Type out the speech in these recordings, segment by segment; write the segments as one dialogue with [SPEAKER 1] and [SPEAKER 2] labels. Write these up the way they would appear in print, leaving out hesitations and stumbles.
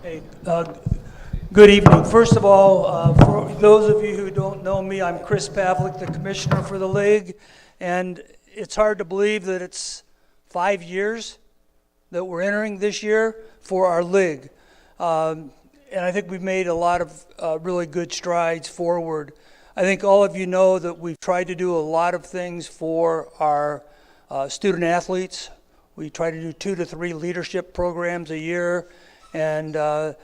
[SPEAKER 1] Hey, good evening. First of all, for those of you who don't know me, I'm Chris Pavlik, the commissioner for the league, and it's hard to believe that it's 5 years that we're entering this year for our league. And I think we've made a lot of really good strides forward. I think all of you know that we've tried to do a lot of things for our student athletes. We try to do 2 to 3 leadership programs a year. And the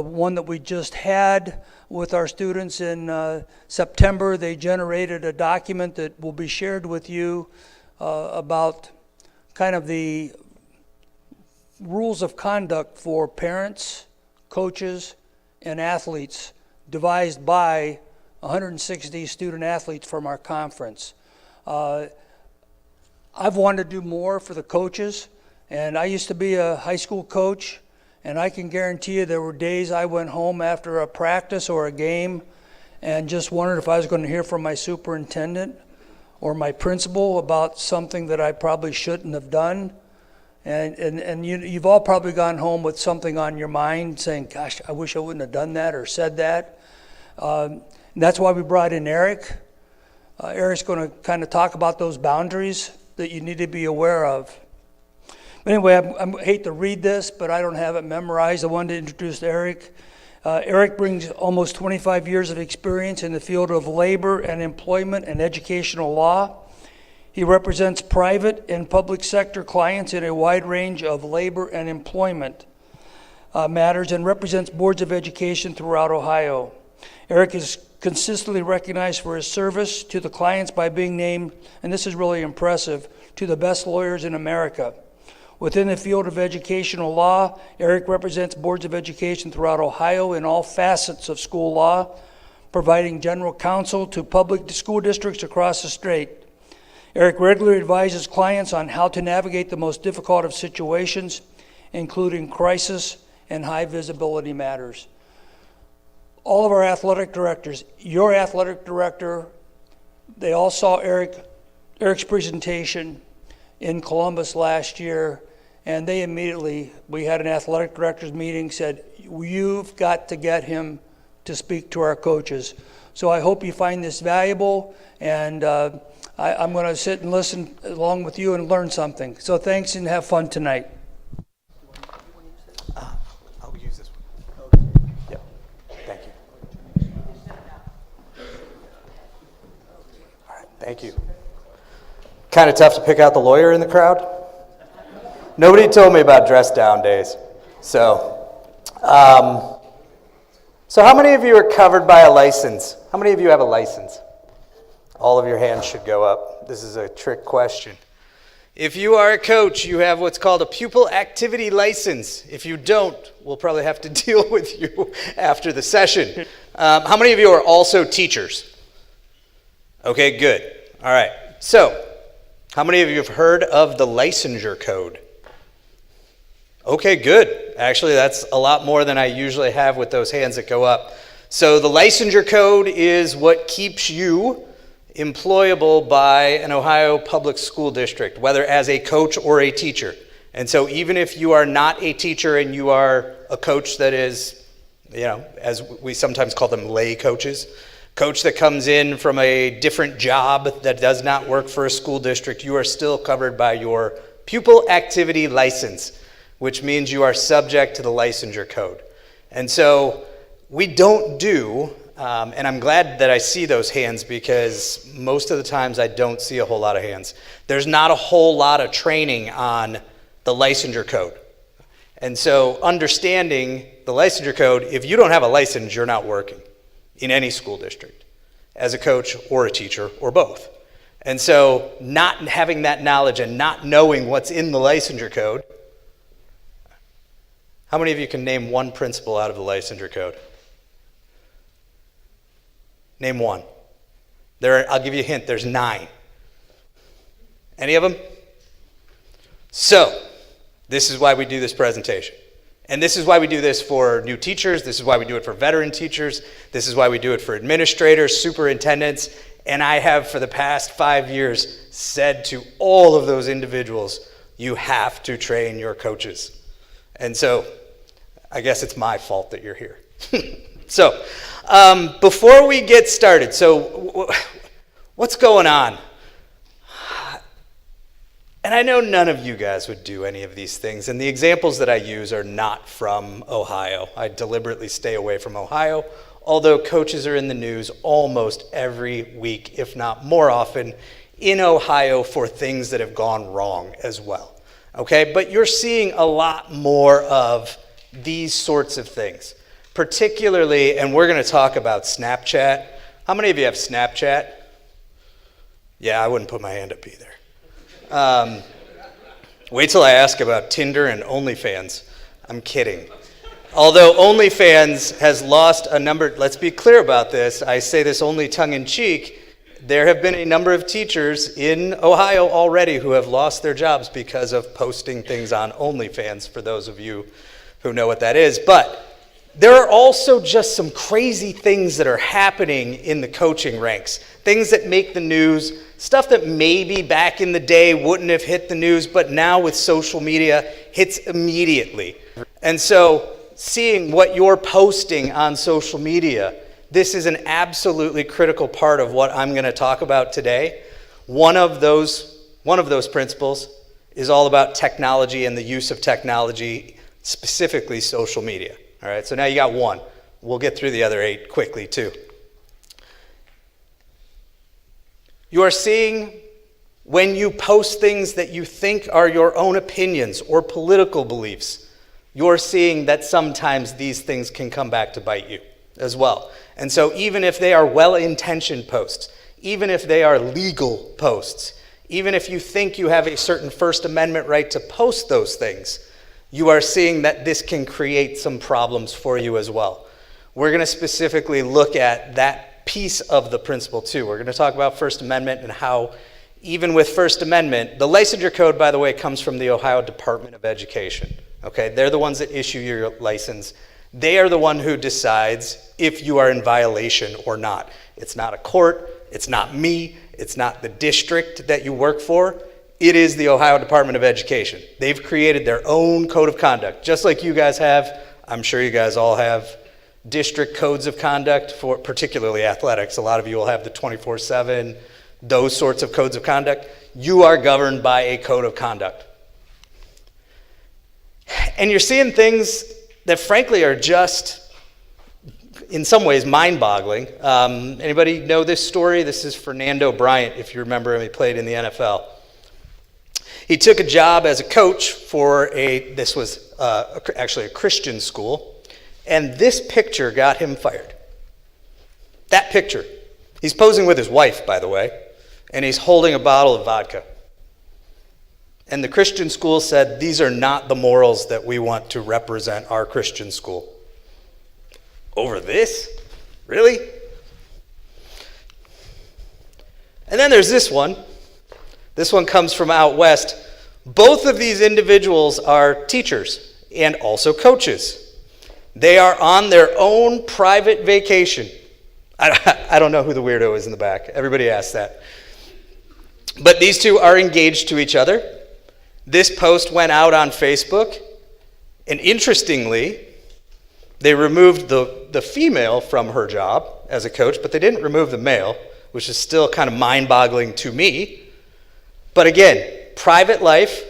[SPEAKER 1] one that we just had with our students in September, they generated a document that will be shared with you about kind of the rules of conduct for parents, coaches, and athletes devised by 160 student athletes from our conference. I've wanted to do more for the coaches, and I used to be a high school coach. And I can guarantee you there were days I went home after a practice or a game and just wondered if I was going to hear from my superintendent or my principal about something that I probably shouldn't have done. And you've all probably gone home with something on your mind saying, gosh, I wish I wouldn't have done that or said that. And that's why we brought in Eric. Eric's going to kind of talk about those boundaries that you need to be aware of. Anyway, I hate to read this, but I don't have it memorized. I wanted to introduce Eric. Eric brings almost 25 years of experience in the field of labor and employment and educational law. He represents private and public sector clients in a wide range of labor and employment matters and represents boards of education throughout Ohio. Eric is consistently recognized for his service to the clients by being named, and this is really impressive, to the best lawyers in America. Within the field of educational law, Eric represents boards of education throughout Ohio in all facets of school law, providing general counsel to public school districts across the state. Eric regularly advises clients on how to navigate the most difficult of situations, including crisis and high visibility matters. All of our athletic directors, your athletic director, they all saw Eric's presentation in Columbus last year. And they immediately, we had an athletic directors meeting, said, you've got to get him to speak to our coaches. So I hope you find this valuable, and I'm going to sit and listen along with you and learn something. So thanks and have fun tonight.
[SPEAKER 2] I'll use this one. Yep. Thank you. All right, thank you. Kind of tough to pick out the lawyer in the crowd. Nobody told me about dress down days. So how many of you are covered by a license? How many of you have a license? All of your hands should go up. This is a trick question. If you are a coach, you have what's called a pupil activity license. If you don't, we'll probably have to deal with you after the session. How many of you are also teachers? Okay, good. All right. So, how many of you have heard of the licensure code? Okay, good. Actually, that's a lot more than I usually have with those hands that go up. So the licensure code is what keeps you employable by an Ohio public school district, whether as a coach or a teacher. And so even if you are not a teacher and you are a coach that is, as we sometimes call them lay coaches, coach that comes in from a different job that does not work for a school district, you are still covered by your pupil activity license, which means you are subject to the licensure code. And so we don't do, and I'm glad that I see those hands because most of the times I don't see a whole lot of hands. There's not a whole lot of training on the licensure code. And so understanding the licensure code, if you don't have a license, you're not working in any school district as a coach or a teacher or both. And so not having that knowledge and not knowing what's in the licensure code. How many of you can name one principle out of the licensure code? Name one. I'll give you a hint, there's 9. Any of them? So, this is why we do this presentation. And this is why we do this for new teachers. This is why we do it for veteran teachers. This is why we do it for administrators, superintendents. And I have, for the past 5 years, said to all of those individuals, you have to train your coaches. And so I guess it's my fault that you're here. So, before we get started, what's going on? And I know none of you guys would do any of these things, and the examples that I use are not from Ohio. I deliberately stay away from Ohio, although coaches are in the news almost every week, if not more often, in Ohio for things that have gone wrong as well. Okay, but you're seeing a lot more of these sorts of things, particularly, and we're going to talk about Snapchat. How many of you have Snapchat? Yeah, I wouldn't put my hand up either. Wait till I ask about Tinder and OnlyFans. I'm kidding. Although OnlyFans has lost a number, let's be clear about this, I say this only tongue-in-cheek, there have been a number of teachers in Ohio already who have lost their jobs because of posting things on OnlyFans, for those of you who know what that is. But there are also just some crazy things that are happening in the coaching ranks, things that make the news, stuff that maybe back in the day wouldn't have hit the news, but now with social media hits immediately. And so seeing what you're posting on social media, this is an absolutely critical part of what I'm going to talk about today. One of those principles is all about technology and the use of technology, specifically social media. All right, so now you got one. We'll get through the other 8 quickly too. You are seeing when you post things that you think are your own opinions or political beliefs, you're seeing that sometimes these things can come back to bite you as well. And so even if they are well-intentioned posts, even if they are legal posts, even if you think you have a certain First Amendment right to post those things, you are seeing that this can create some problems for you as well. We're going to specifically look at that piece of the principle too. We're going to talk about First Amendment and how even with First Amendment, the licensure code, by the way, comes from the Ohio Department of Education. Okay, they're the ones that issue your license. They are the one who decides if you are in violation or not. It's not a court, it's not me, it's not the district that you work for. It is the Ohio Department of Education. They've created their own code of conduct, just like you guys have. I'm sure you guys all have district codes of conduct for particularly athletics. A lot of you will have the 24/7, those sorts of codes of conduct. You are governed by a code of conduct. And you're seeing things that frankly are just, in some ways, mind-boggling. Anybody know this story? This is Fernando Bryant, if you remember him. He played in the NFL. He took a job as a coach for this was actually a Christian school, and this picture got him fired. That picture. He's posing with his wife, by the way, and he's holding a bottle of vodka. And the Christian school said, these are not the morals that we want to represent our Christian school. Over this? Really? And then there's this one. This one comes from out west. Both of these individuals are teachers and also coaches. They are on their own private vacation. I don't know who the weirdo is in the back. Everybody asks that. But these two are engaged to each other. This post went out on Facebook, and interestingly, they removed the female from her job as a coach, but they didn't remove the male, which is still kind of mind-boggling to me. But again, private life,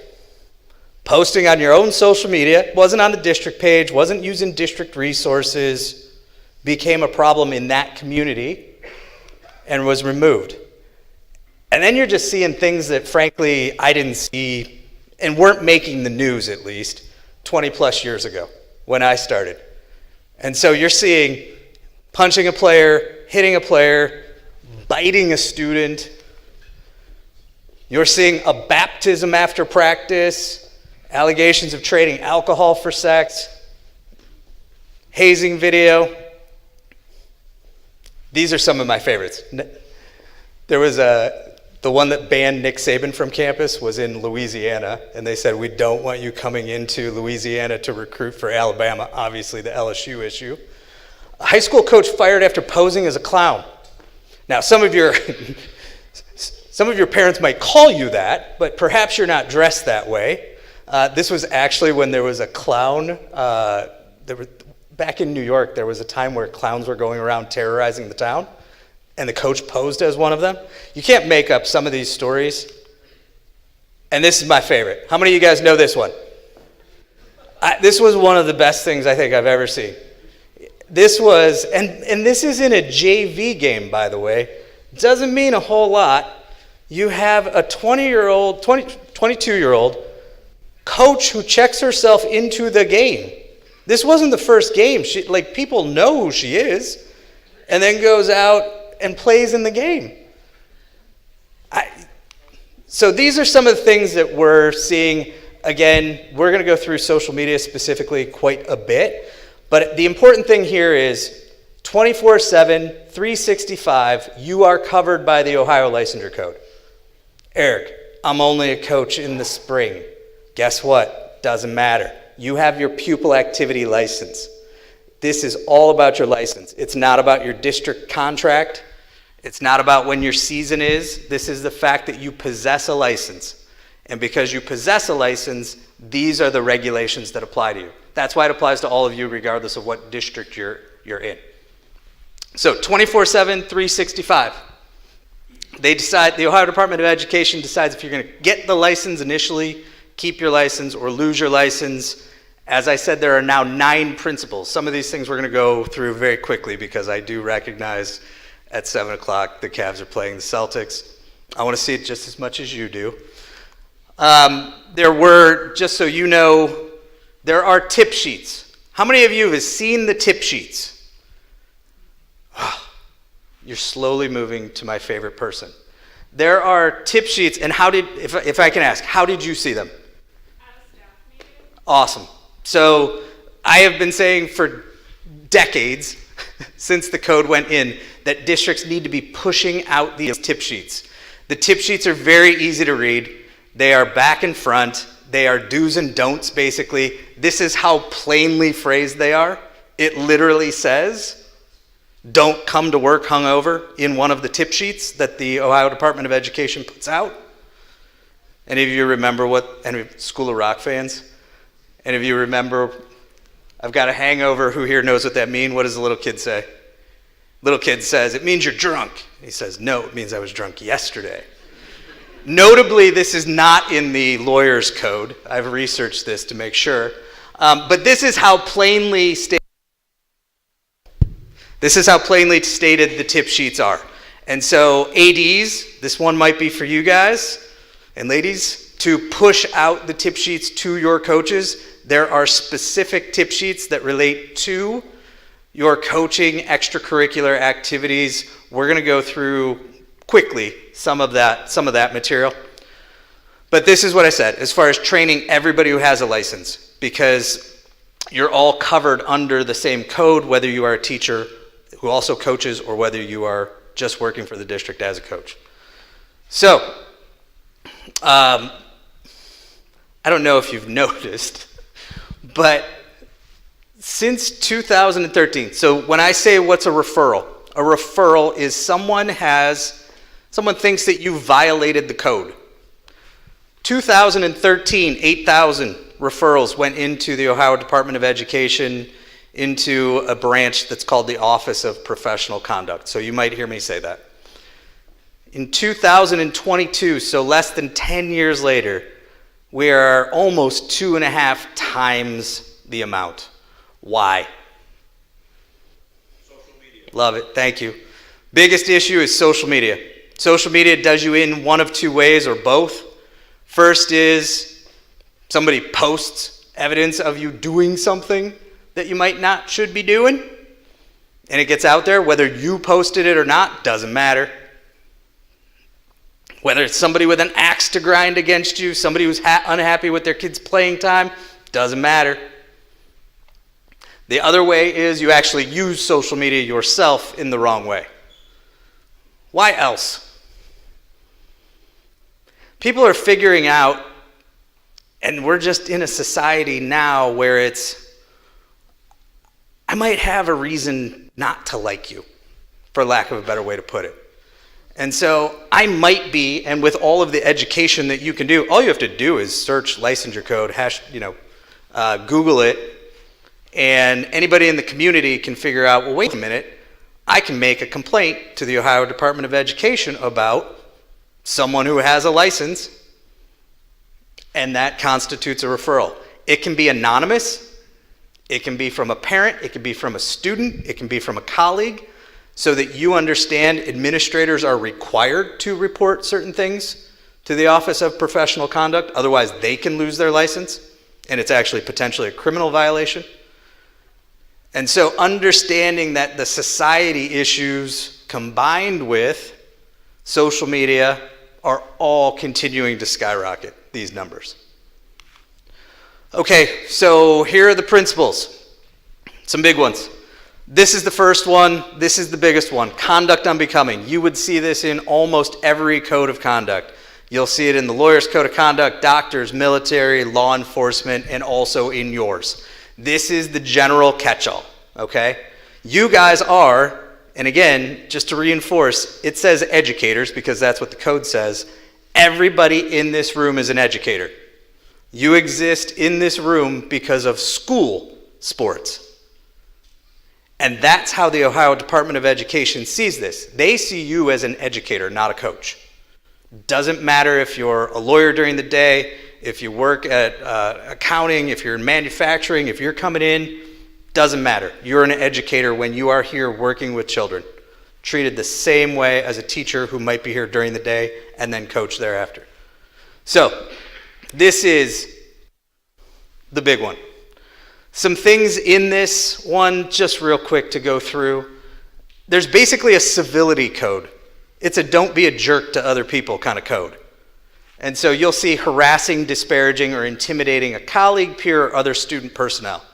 [SPEAKER 2] posting on your own social media, wasn't on the district page, wasn't using district resources, became a problem in that community and was removed. And then you're just seeing things that frankly I didn't see and weren't making the news, at least 20 plus years ago when I started. And so you're seeing punching a player, hitting a player, biting a student. You're seeing a baptism after practice, allegations of trading alcohol for sex, hazing video. These are some of my favorites. There was the one that banned Nick Saban from campus was in Louisiana, and they said, we don't want you coming into Louisiana to recruit for Alabama, obviously the LSU issue. A high school coach fired after posing as a clown. Now, some of your parents might call you that, but perhaps you're not dressed that way. This was actually when there was a clown, back in New York, there was a time where clowns were going around terrorizing the town, and the coach posed as one of them. You can't make up some of these stories. And this is my favorite. How many of you guys know this one? This was one of the best things I think I've ever seen. This was, and this is in a JV game, by the way. Doesn't mean a whole lot. You have a 22-year-old coach who checks herself into the game. This wasn't the first game. People know who she is, and then goes out and plays in the game. So these are some of the things that we're seeing. Again, we're going to go through social media specifically quite a bit, but the important thing here is 24/7, 365, you are covered by the Ohio Licensure Code. Eric, I'm only a coach in the spring. Guess what? Doesn't matter. You have your pupil activity license. This is all about your license. It's not about your district contract. It's not about when your season is. This is the fact that you possess a license. And because you possess a license, these are the regulations that apply to you. That's why it applies to all of you regardless of what district you're in. So 24/7, 365. The Ohio Department of Education decides if you're going to get the license initially, keep your license, or lose your license. As I said, there are now 9 principles. Some of these things we're going to go through very quickly because I do recognize at 7 o'clock the Cavs are playing the Celtics. I want to see it just as much as you do. There were, just so you know, there are tip sheets. How many of you have seen the tip sheets? You're slowly moving to my favorite person. There are tip sheets, and if I can ask, how did you see them? At a staff meeting. Awesome. So I have been saying for decades, since the code went in, that districts need to be pushing out these tip sheets. The tip sheets are very easy to read. They are back and front. They are do's and don'ts, basically. This is how plainly phrased they are. It literally says, don't come to work hungover in one of the tip sheets that the Ohio Department of Education puts out. Any of you remember any School of Rock fans? Any of you remember, I've got a hangover, who here knows what that means? What does the little kid say? Little kid says, it means you're drunk. He says, no, it means I was drunk yesterday. Notably, this is not in the lawyer's code. I've researched this to make sure. But this is how plainly stated the tip sheets are. And so ADs, this one might be for you guys and ladies, to push out the tip sheets to your coaches. There are specific tip sheets that relate to your coaching extracurricular activities. We're going to go through quickly some of that material. But this is what I said, as far as training everybody who has a license, because you're all covered under the same code, whether you are a teacher who also coaches or whether you are just working for the district as a coach. So, I don't know if you've noticed, but since 2013, so when I say what's a referral is someone thinks that you violated the code. 2013, 8,000 referrals went into the Ohio Department of Education into a branch that's called the Office of Professional Conduct. So you might hear me say that. In 2022, so less than 10 years later, we are almost 2.5 times the amount. Why?
[SPEAKER 3] Social media.
[SPEAKER 2] Love it. Thank you. Biggest issue is social media. Social media does you in one of 2 ways or both. First is somebody posts evidence of you doing something that you should be doing, and it gets out there. Whether you posted it or not, doesn't matter. Whether it's somebody with an axe to grind against you, somebody who's unhappy with their kids' playing time, doesn't matter. The other way is you actually use social media yourself in the wrong way. Why else? People are figuring out, and we're just in a society now where I might have a reason not to like you, for lack of a better way to put it. And so I might be, and with all of the education that you can do, all you have to do is search licensure code, Google it, And anybody in the community can figure out, well, wait a minute, I can make a complaint to the Ohio Department of Education about someone who has a license, and that constitutes a referral. It can be anonymous, it can be from a parent, it can be from a student, it can be from a colleague, so that you understand administrators are required to report certain things to the Office of Professional Conduct, otherwise they can lose their license, and it's actually potentially a criminal violation. And so understanding that the society issues combined with social media are all continuing to skyrocket these numbers. Okay, so here are the principles. Some big ones. This is the first one. This is the biggest one. Conduct unbecoming. You would see this in almost every code of conduct. You'll see it in the lawyer's code of conduct, doctors, military, law enforcement, and also in yours. This is the general catch-all, okay? You guys are, and again, just to reinforce, it says educators because that's what the code says. Everybody in this room is an educator. You exist in this room because of school sports. And that's how the Ohio Department of Education sees this. They see you as an educator, not a coach. Doesn't matter if you're a lawyer during the day, if you work at accounting, if you're in manufacturing, if you're coming in, doesn't matter. You're an educator when you are here working with children. Treated the same way as a teacher who might be here during the day and then coach thereafter. So, this is the big one. Some things in this one, just real quick to go through. There's basically a civility code. It's a don't be a jerk to other people kind of code. And so you'll see harassing, disparaging, or intimidating a colleague, peer, or other student personnel.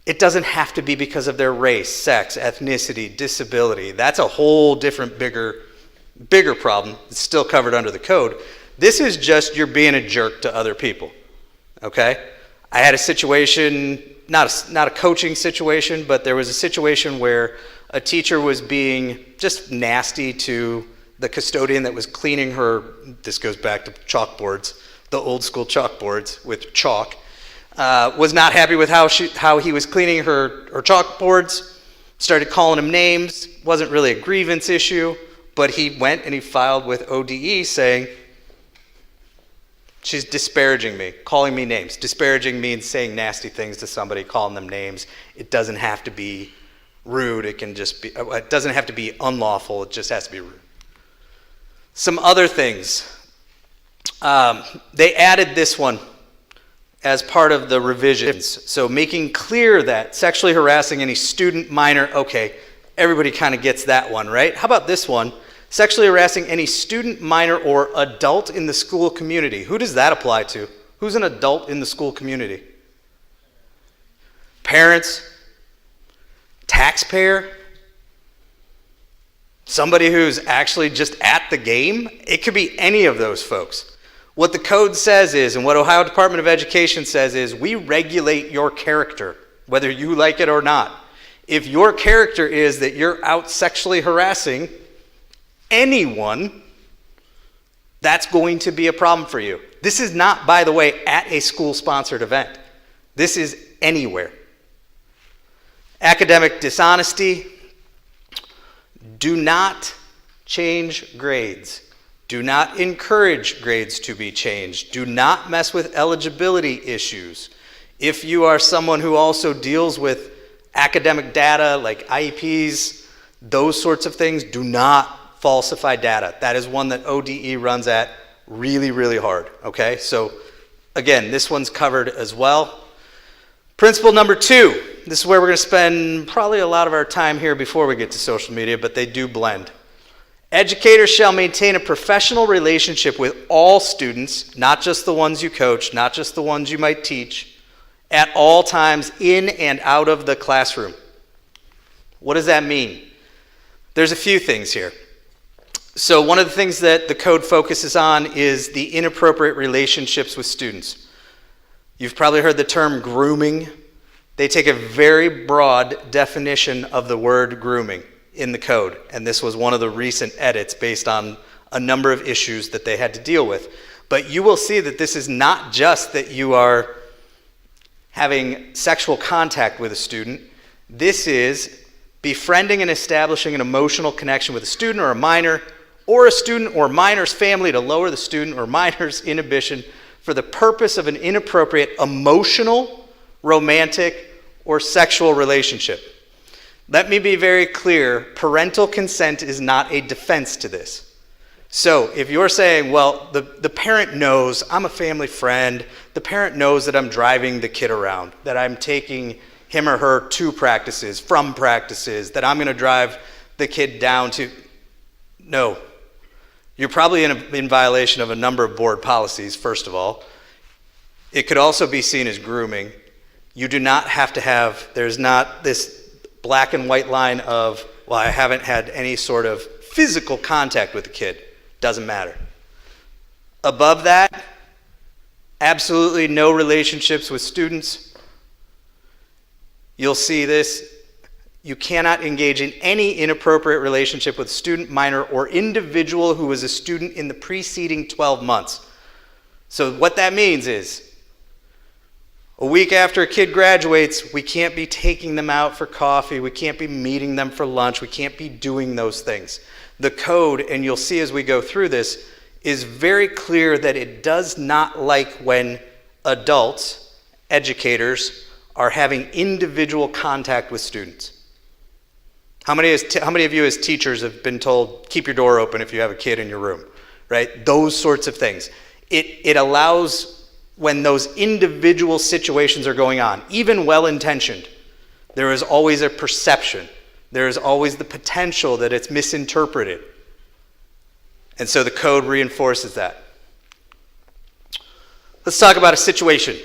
[SPEAKER 2] It doesn't have to be because of their race, sex, ethnicity, disability. That's a whole different, bigger problem. It's still covered under the code. This is just you're being a jerk to other people, okay? I had a situation, not a coaching situation, but there was a situation where a teacher was being just nasty to the custodian that was cleaning her, this goes back to chalkboards, the old school chalkboards with chalk, was not happy with how he was cleaning her chalkboards, started calling him names, wasn't really a grievance issue, but he went and he filed with ODE saying, she's disparaging me, calling me names. Disparaging means saying nasty things to somebody, calling them names. It doesn't have to be rude, it can just be, it doesn't have to be unlawful, it just has to be rude. Some other things. They added this one as part of the revisions. So making clear that sexually harassing any student, minor, okay, everybody kind of gets that one, right? How about this one? Sexually harassing any student, minor, or adult in the school community. Who does that apply to? Who's an adult in the school community? Parents? Taxpayer? Somebody who's actually just at the game? It could be any of those folks. What the code says is, and what Ohio Department of Education says is, we regulate your character, whether you like it or not. If your character is that you're out sexually harassing anyone, that's going to be a problem for you. This is not, by the way, at a school-sponsored event. This is anywhere. Academic dishonesty. Do not change grades. Do not encourage grades to be changed. Do not mess with eligibility issues. If you are someone who also deals with academic data like IEPs, those sorts of things, do not falsify data. That is one that ODE runs at really, really hard, okay? So again, this one's covered as well. Principle number 2, this is where we're going to spend probably a lot of our time here before we get to social media, but they do blend. Educators shall maintain a professional relationship with all students, not just the ones you coach, not just the ones you might teach, at all times in and out of the classroom. What does that mean? There's a few things here. So one of the things that the code focuses on is the inappropriate relationships with students. You've probably heard the term grooming. They take a very broad definition of the word grooming in the code, and this was one of the recent edits based on a number of issues that they had to deal with. But you will see that this is not just that you are having sexual contact with a student. This is befriending and establishing an emotional connection with a student or a minor, or a student or minor's family to lower the student or minor's inhibition for the purpose of an inappropriate emotional, romantic, or sexual relationship. Let me be very clear, parental consent is not a defense to this. So if you're saying, well, the parent knows I'm a family friend, the parent knows that I'm driving the kid around, that I'm taking him or her to practices, from practices, that I'm going to drive the kid down to, no. You're probably in violation of a number of board policies, first of all. It could also be seen as grooming. You do not have to have, there's not this black and white line of, well, I haven't had any sort of physical contact with the kid. Doesn't matter. Above that, absolutely no relationships with students. You'll see this. You cannot engage in any inappropriate relationship with student, minor, or individual who was a student in the preceding 12 months. So what that means is, a week after a kid graduates, we can't be taking them out for coffee, we can't be meeting them for lunch, we can't be doing those things. The code, and you'll see as we go through this, is very clear that it does not like when adults, educators, are having individual contact with students. How many of you as teachers have been told, keep your door open if you have a kid in your room, right? Those sorts of things. It allows, when those individual situations are going on, even well-intentioned, there is always a perception. There is always the potential that it's misinterpreted. And so the code reinforces that. Let's talk about a situation.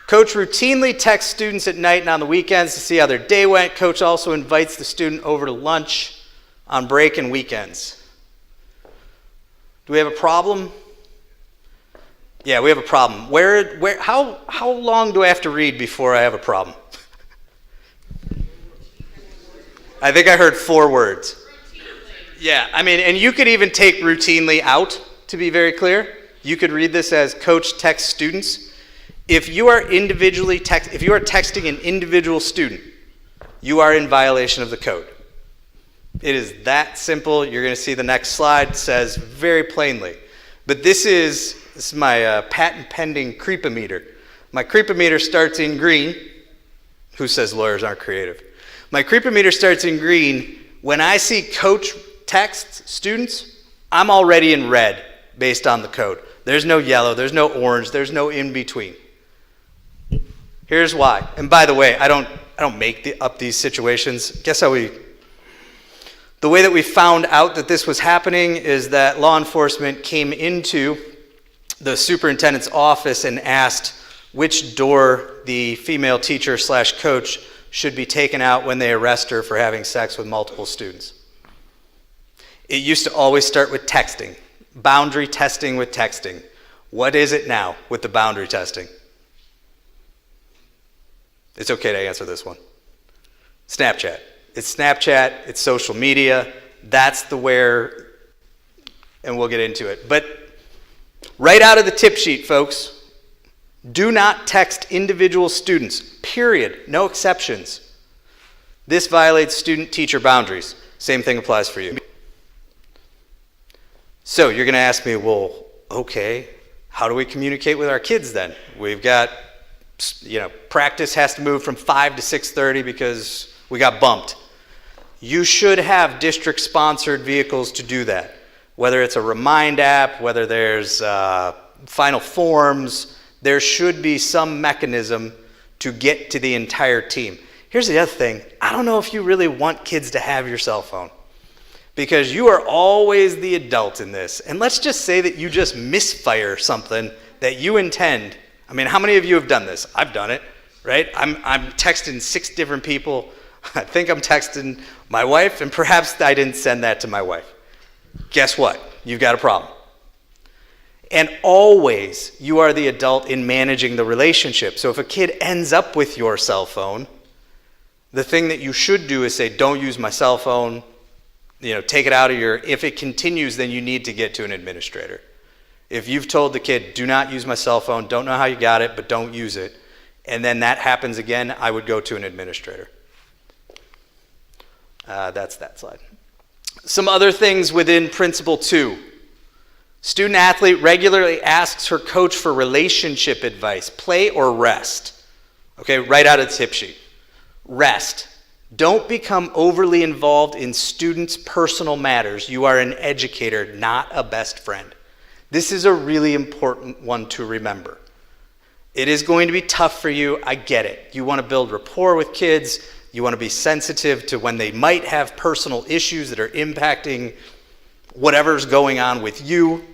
[SPEAKER 2] Coach routinely texts students at night and on the weekends to see how their day went. Coach also invites the student over to lunch on break and weekends. Do we have a problem? Yeah, we have a problem. How long do I have to read before I have a problem? I think I heard 4 words. Yeah, I mean, and you could even take routinely out, to be very clear. You could read this as coach texts students. If you are texting an individual student, you are in violation of the code. It is that simple. You're going to see the next slide says very plainly. But this is my patent pending creepometer. My creepometer starts in green. Who says lawyers aren't creative? My creepometer starts in green. When I see coach text students, I'm already in red based on the code. There's no yellow, there's no orange, there's no in between. Here's why. And by the way, I don't make up these situations. Guess how the way that we found out that this was happening is that law enforcement came into the superintendent's office and asked which door the female teacher / coach should be taken out when they arrest her for having sex with multiple students. It used to always start with texting, boundary testing with texting. What is it now with the boundary testing? It's okay to answer this one. Snapchat. It's Snapchat, it's social media, that's and we'll get into it. But right out of the tip sheet, folks, do not text individual students, period, no exceptions. This violates student-teacher boundaries. Same thing applies for you. So you're going to ask me, well, okay, how do we communicate with our kids then? We've got, practice has to move from 5 to 6:30 because we got bumped. You should have district-sponsored vehicles to do that, whether it's a Remind app, whether there's Final Forms. There should be some mechanism to get to the entire team. Here's the other thing. I don't know if you really want kids to have your cell phone, because you are always the adult in this. And let's just say that you just misfire something that you intend. I mean, how many of you have done this? I've done it, right? I'm texting 6 different people. I think I'm texting my wife, and perhaps I didn't send that to my wife. Guess what? You've got a problem. And always, you are the adult in managing the relationship. So if a kid ends up with your cell phone, the thing that you should do is say, don't use my cell phone, take it out of if it continues, then you need to get to an administrator. If you've told the kid, do not use my cell phone, don't know how you got it, but don't use it, and then that happens again, I would go to an administrator. That's that slide. Some other things within Principle 2. Student athlete regularly asks her coach for relationship advice, play or rest. Okay, right out of the tip sheet. Rest. Don't become overly involved in students' personal matters. You are an educator, not a best friend. This is a really important one to remember. It is going to be tough for you, I get it. You want to build rapport with kids. You want to be sensitive to when they might have personal issues that are impacting whatever's going on with you.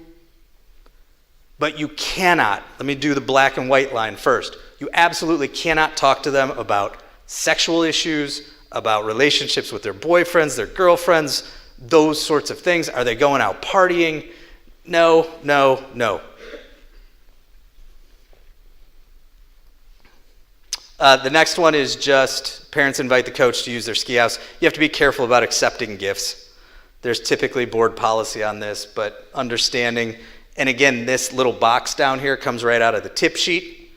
[SPEAKER 2] But you cannot, let me do the black and white line first. You absolutely cannot talk to them about sexual issues, about relationships with their boyfriends, their girlfriends, those sorts of things. Are they going out partying? No, no, no. The next one is just parents invite the coach to use their ski house. You have to be careful about accepting gifts. There's typically board policy on this, but understanding, and again, this little box down here comes right out of the tip sheet.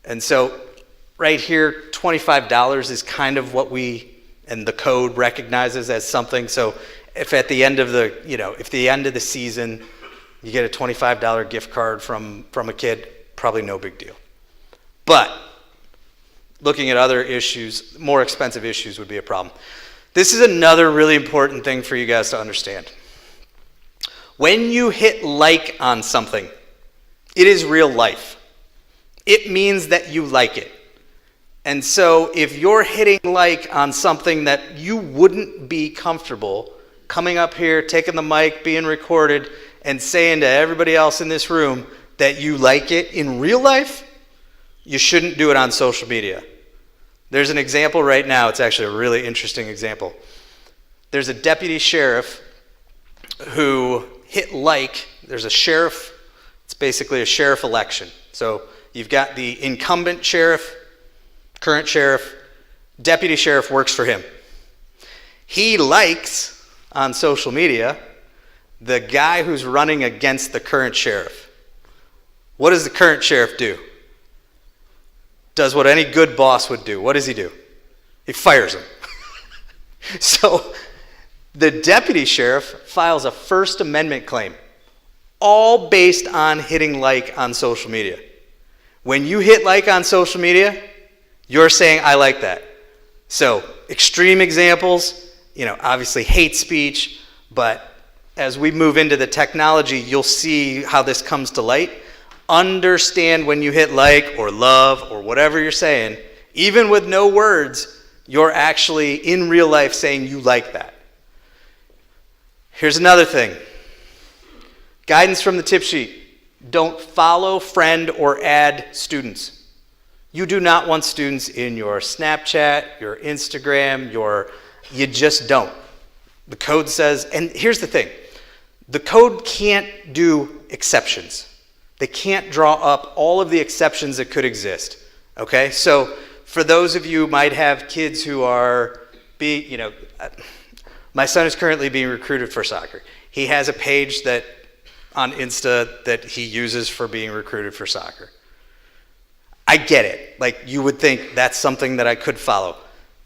[SPEAKER 2] And so right here, $25 is kind of what we, and the code recognizes as something. So if at the end of the, if the end of the season, you get a $25 gift card from a kid, probably no big deal. But looking at other issues, more expensive issues would be a problem. This is another really important thing for you guys to understand. When you hit like on something, it is real life. It means that you like it. And so if you're hitting like on something that you wouldn't be comfortable coming up here, taking the mic, being recorded, and saying to everybody else in this room that you like it in real life, you shouldn't do it on social media. There's an example right now. It's actually a really interesting example. There's a deputy sheriff who hit like. There's a sheriff. It's basically a sheriff election. So you've got the incumbent sheriff, current sheriff, deputy sheriff works for him. He likes on social media the guy who's running against the current sheriff. What does the current sheriff do? Does what any good boss would do. What does he do? He fires him. So the deputy sheriff files a First Amendment claim, all based on hitting like on social media. When you hit like on social media, you're saying, I like that. So extreme examples, obviously hate speech, but as we move into the technology, you'll see how this comes to light. Understand when you hit like or love or whatever you're saying, even with no words, you're actually in real life saying you like that. Here's another thing. Guidance from the tip sheet. Don't follow, friend, or add students. You do not want students in your Snapchat, your Instagram, you just don't. The code says, and here's the thing, the code can't do exceptions. They can't draw up all of the exceptions that could exist, okay? So for those of you who might have kids who are, my son is currently being recruited for soccer. He has a page that on Insta that he uses for being recruited for soccer. I get it. Like, you would think that's something that I could follow.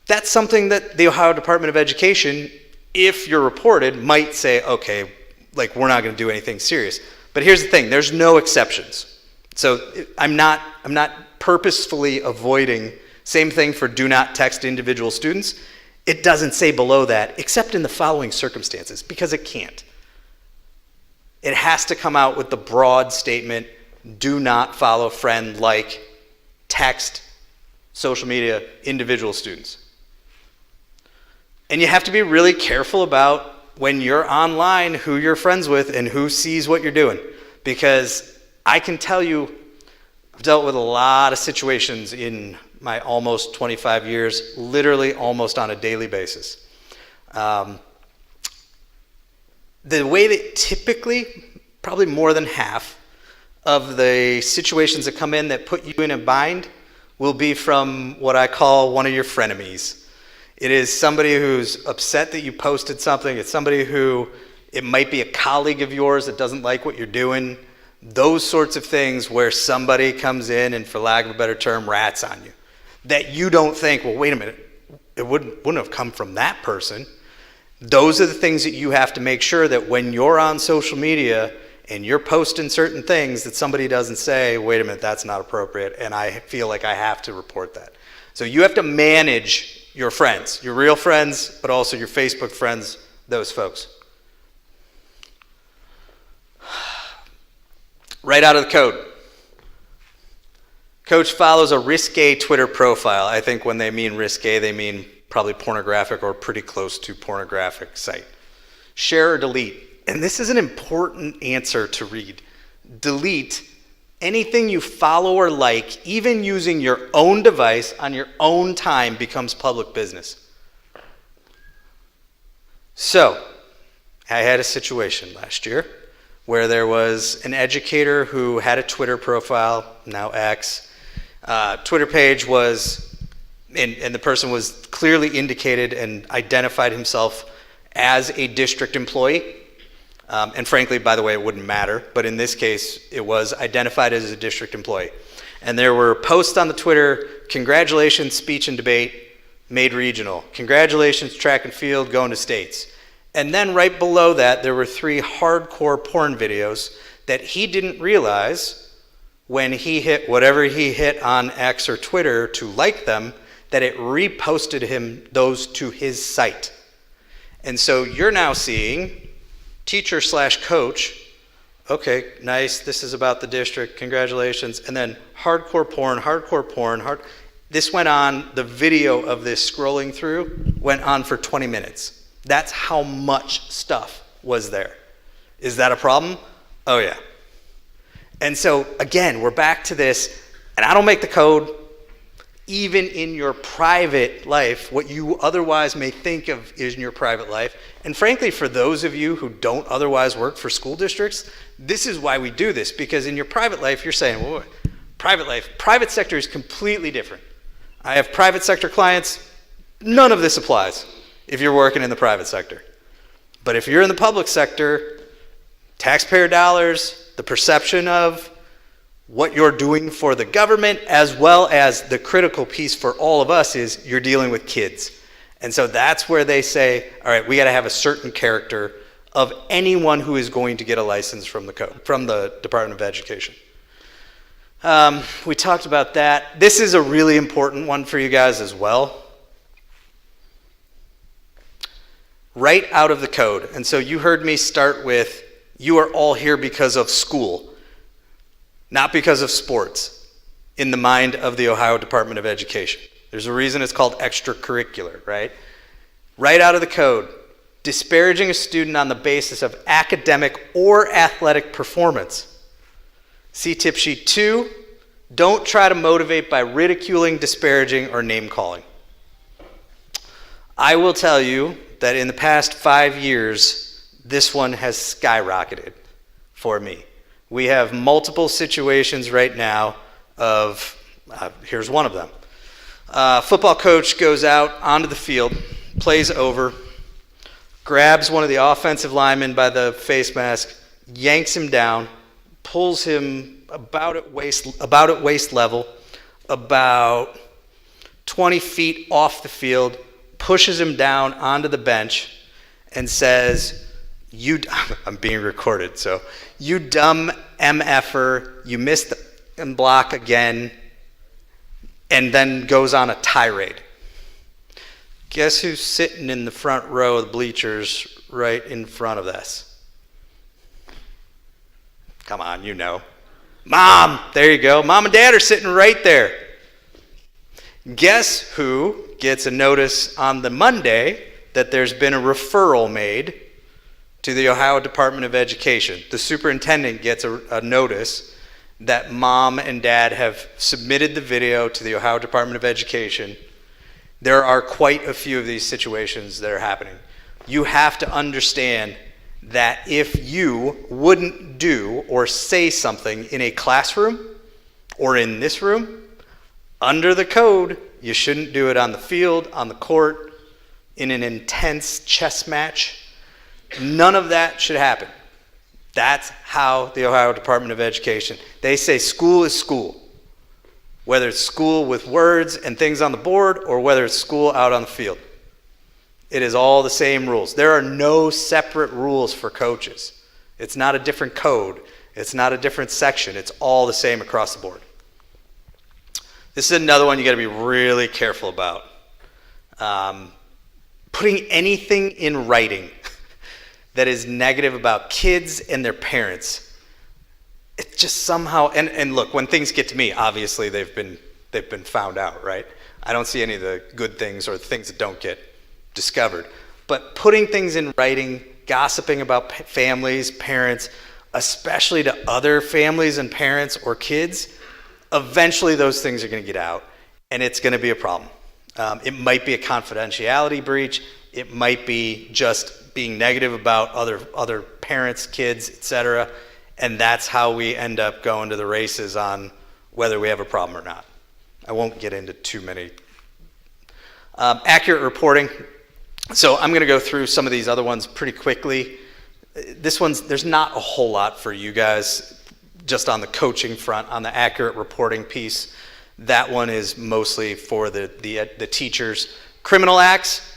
[SPEAKER 2] That's something that the Ohio Department of Education, if you're reported, might say, okay, like, we're not going to do anything serious. But here's the thing, there's no exceptions. So I'm not purposefully avoiding, same thing for do not text individual students. It doesn't say below that, except in the following circumstances, because it can't. It has to come out with the broad statement, do not follow, friend, like, text, social media, individual students. And you have to be really careful about when you're online who you're friends with and who sees what you're doing. Because I can tell you, I've dealt with a lot of situations in my almost 25 years, literally almost on a daily basis. The way that typically, probably more than half of the situations that come in that put you in a bind will be from what I call one of your frenemies. It is somebody who's upset that you posted something. It's somebody who, it might be a colleague of yours that doesn't like what you're doing. those sorts of things where somebody comes in and, for lack of a better term, rats on you, that you don't think, well, wait a minute, it wouldn't have come from that person. Those are the things that you have to make sure that when you're on social media and you're posting certain things, that somebody doesn't say, wait a minute, that's not appropriate, and I feel like I have to report that. So you have to manage your friends, your real friends, but also your Facebook friends, those folks. Right out of the code. Coach follows a risque Twitter profile. I think when they mean risque, they mean probably pornographic or pretty close to pornographic site. Share or delete. And this is an important answer to read. Delete anything you follow or like, even using your own device on your own time, becomes public business. So, I had a situation last year where there was an educator who had a Twitter profile, now X. Twitter page was, and the person was clearly indicated and identified himself as a district employee. And frankly, by the way, it wouldn't matter, but in this case, it was identified as a district employee. And there were posts on the Twitter, congratulations, speech and debate, made regional. Congratulations, track and field, going to states. And then right below that, there were 3 hardcore porn videos that he didn't realize when he hit whatever he hit on X or Twitter to like them, that it reposted him those to his site. And so you're now seeing teacher/coach, okay, nice, this is about the district, congratulations, and then hardcore porn, this went on, the video of this scrolling through went on for 20 minutes. That's how much stuff was there. Is that a problem? Oh yeah. And so again, we're back to this, and I don't make the code. Even in your private life, what you otherwise may think of is in your private life, and frankly, for those of you who don't otherwise work for school districts, this is why we do this, because in your private life, you're saying, well, private sector is completely different. I have private sector clients, none of this applies if you're working in the private sector. But if you're in the public sector, taxpayer dollars, the perception of what you're doing for the government, as well as the critical piece for all of us is you're dealing with kids. And so that's where they say, all right, we got to have a certain character of anyone who is going to get a license from the Department of Education. We talked about that. This is a really important one for you guys as well. Right out of the code. And so you heard me start with, you are all here because of school, not because of sports, in the mind of the Ohio Department of Education. There's a reason it's called extracurricular, right? Right out of the code, disparaging a student on the basis of academic or athletic performance. See tip sheet 2, don't try to motivate by ridiculing, disparaging, or name-calling. I will tell you that in the past 5 years, this one has skyrocketed for me. We have multiple situations right now of, here's one of them. Football coach goes out onto the field, plays over, grabs one of the offensive linemen by the face mask, yanks him down, pulls him about at waist level, about 20 feet off the field, pushes him down onto the bench, and says, I'm being recorded, so, you dumb MFer, you missed the block again, and then goes on a tirade. Guess who's sitting in the front row of the bleachers right in front of this? Come on, you know. Mom, there you go. Mom and Dad are sitting right there. Guess who gets a notice on the Monday that there's been a referral made to the Ohio Department of Education? The superintendent gets a notice that Mom and Dad have submitted the video to the Ohio Department of Education. There are quite a few of these situations that are happening. You have to understand that if you wouldn't do or say something in a classroom or in this room, under the code, you shouldn't do it on the field, on the court, in an intense chess match. None of that should happen. That's how the Ohio Department of Education, they say school is school. Whether it's school with words and things on the board or whether it's school out on the field. It is all the same rules. There are no separate rules for coaches. It's not a different code. It's not a different section. It's all the same across the board. This is another one you got to be really careful about. Putting anything in writing that is negative about kids and their parents. It just somehow, and look, when things get to me, obviously they've been found out, right? I don't see any of the good things or the things that don't get discovered. But putting things in writing, gossiping about families, parents, especially to other families and parents or kids, eventually those things are going to get out, and it's going to be a problem. It might be a confidentiality breach. It might be just being negative about other parents, kids, etc. And that's how we end up going to the races on whether we have a problem or not. I won't get into too many. Accurate reporting. So I'm going to go through some of these other ones pretty quickly. There's not a whole lot for you guys just on the coaching front, on the accurate reporting piece. That one is mostly for the teachers. Criminal acts.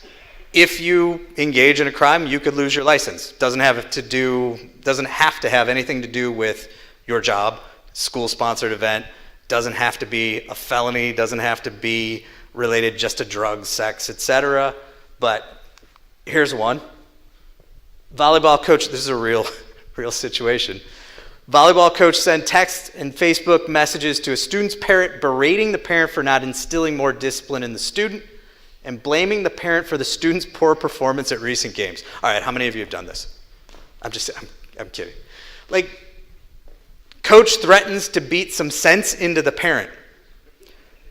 [SPEAKER 2] If you engage in a crime, you could lose your license. Doesn't have to have anything to do with your job. School-sponsored event. Doesn't have to be a felony. Doesn't have to be related just to drugs, sex, etc. But here's one. Volleyball coach. This is a real situation. Volleyball coach sent text and Facebook messages to a student's parent berating the parent for not instilling more discipline in the student and blaming the parent for the student's poor performance at recent games. All right, how many of you have done this? I'm kidding. Like, coach threatens to beat some sense into the parent.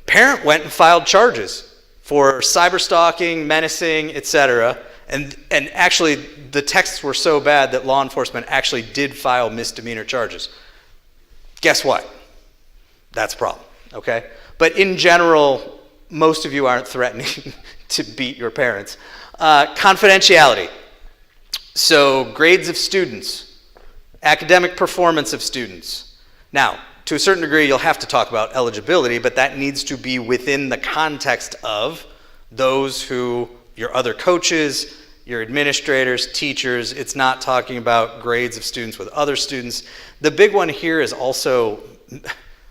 [SPEAKER 2] Parent went and filed charges for cyber stalking, menacing, etc. And actually, the texts were so bad that law enforcement actually did file misdemeanor charges. Guess what? That's a problem, okay? But in general, most of you aren't threatening to beat your parents. Confidentiality. So grades of students, academic performance of students. Now, to a certain degree, you'll have to talk about eligibility, but that needs to be within the context of those who, your other coaches, your administrators, teachers. It's not talking about grades of students with other students. The big one here is also,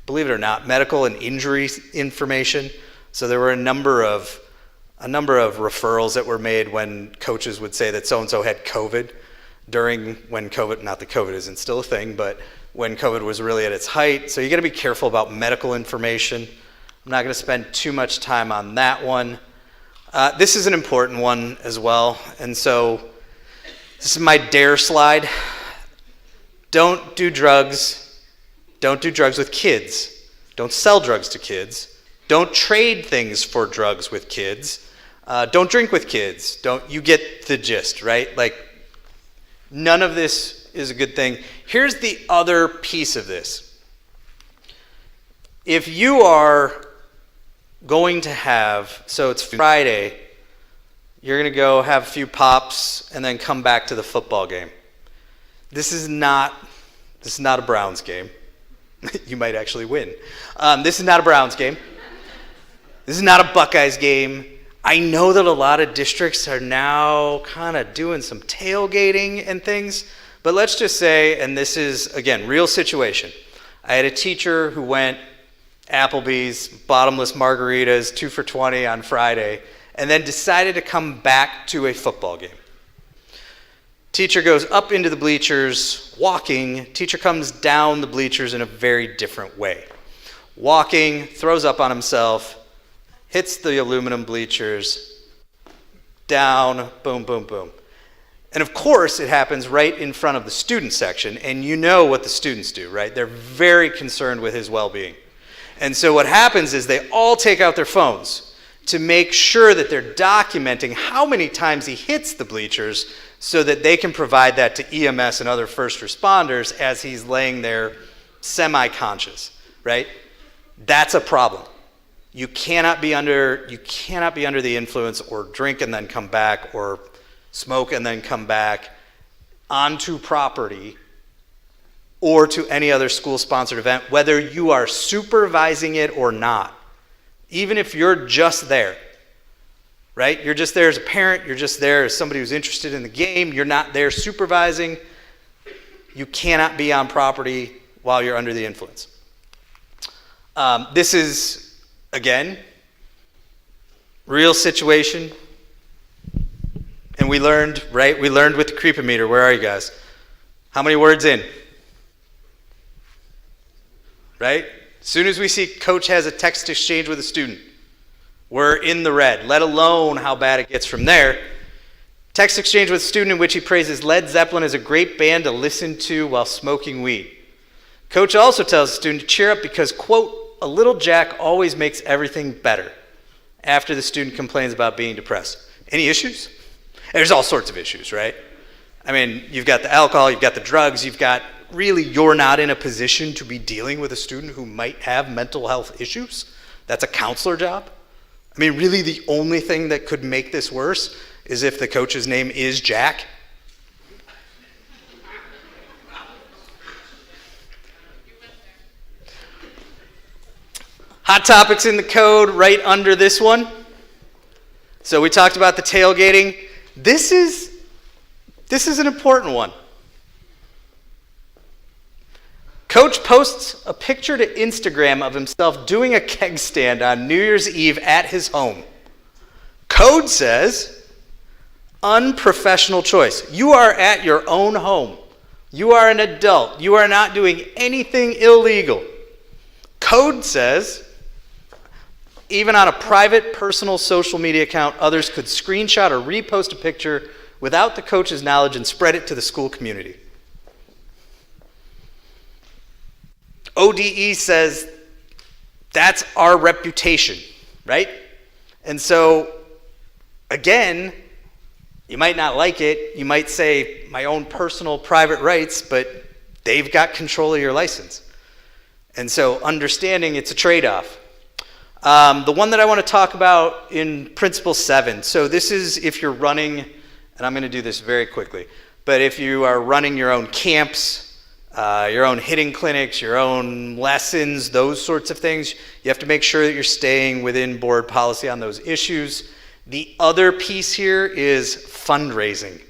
[SPEAKER 2] believe it or not, medical and injury information. So there were a number of referrals that were made when coaches would say that so-and-so had COVID when COVID, not that COVID isn't still a thing, but when COVID was really at its height. So you gotta be careful about medical information. I'm not gonna spend too much time on that one. This is an important one as well. And so this is my DARE slide. Don't do drugs. Don't do drugs with kids. Don't sell drugs to kids. Don't trade things for drugs with kids. Don't drink with kids. You get the gist, right? Like, none of this is a good thing. Here's the other piece of this. If you are going to have, so it's Friday, you're going to go have a few pops and then come back to the football game. This is not a Browns game. You might actually win. This is not a Browns game. This is not a Buckeyes game. I know that a lot of districts are now kind of doing some tailgating and things, but let's just say, and this is, again, real situation. I had a teacher who went Applebee's, bottomless margaritas, 2 for $20 on Friday, and then decided to come back to a football game. Teacher goes up into the bleachers, walking. Teacher comes down the bleachers in a very different way. Walking, throws up on himself, hits the aluminum bleachers, down, boom, boom, boom. And of course, it happens right in front of the student section, and you know what the students do, right? They're very concerned with his well-being. And so what happens is they all take out their phones to make sure that they're documenting how many times he hits the bleachers so that they can provide that to EMS and other first responders as he's laying there semi-conscious, right? That's a problem. You cannot be under the influence or drink and then come back or smoke and then come back onto property or to any other school-sponsored event, whether you are supervising it or not. Even if you're just there, right? You're just there as a parent, you're just there as somebody who's interested in the game, you're not there supervising. You cannot be on property while you're under the influence. This is, again, real situation. And we learned, right? We learned with the creepometer. Where are you guys? How many words in? Right? As soon as we see coach has a text exchange with a student, we're in the red, let alone how bad it gets from there. Text exchange with a student in which he praises Led Zeppelin as a great band to listen to while smoking weed. Coach also tells the student to cheer up because, quote, a little Jack always makes everything better, after the student complains about being depressed. Any issues? There's all sorts of issues, right? I mean, you've got the alcohol, you've got the drugs, you've got really you're not in a position to be dealing with a student who might have mental health issues. That's a counselor job. I mean, really the only thing that could make this worse is if the coach's name is Jack. Hot topics in the code right under this one. So we talked about the tailgating. This is an important one. Coach posts a picture to Instagram of himself doing a keg stand on New Year's Eve at his home. Code says, unprofessional choice. You are at your own home. You are an adult. You are not doing anything illegal. Code says, even on a private, personal social media account, others could screenshot or repost a picture without the coach's knowledge and spread it to the school community. ODE says that's our reputation, right? And so, again, you might not like it. You might say, my own personal private rights, but they've got control of your license. And so understanding it's a trade-off. The one that I want to talk about in Principle 7. So this is if you're running, and I'm going to do this very quickly, but if you are running your own camps, your own hitting clinics, your own lessons, those sorts of things, you have to make sure that you're staying within board policy on those issues. The other piece here is fundraising.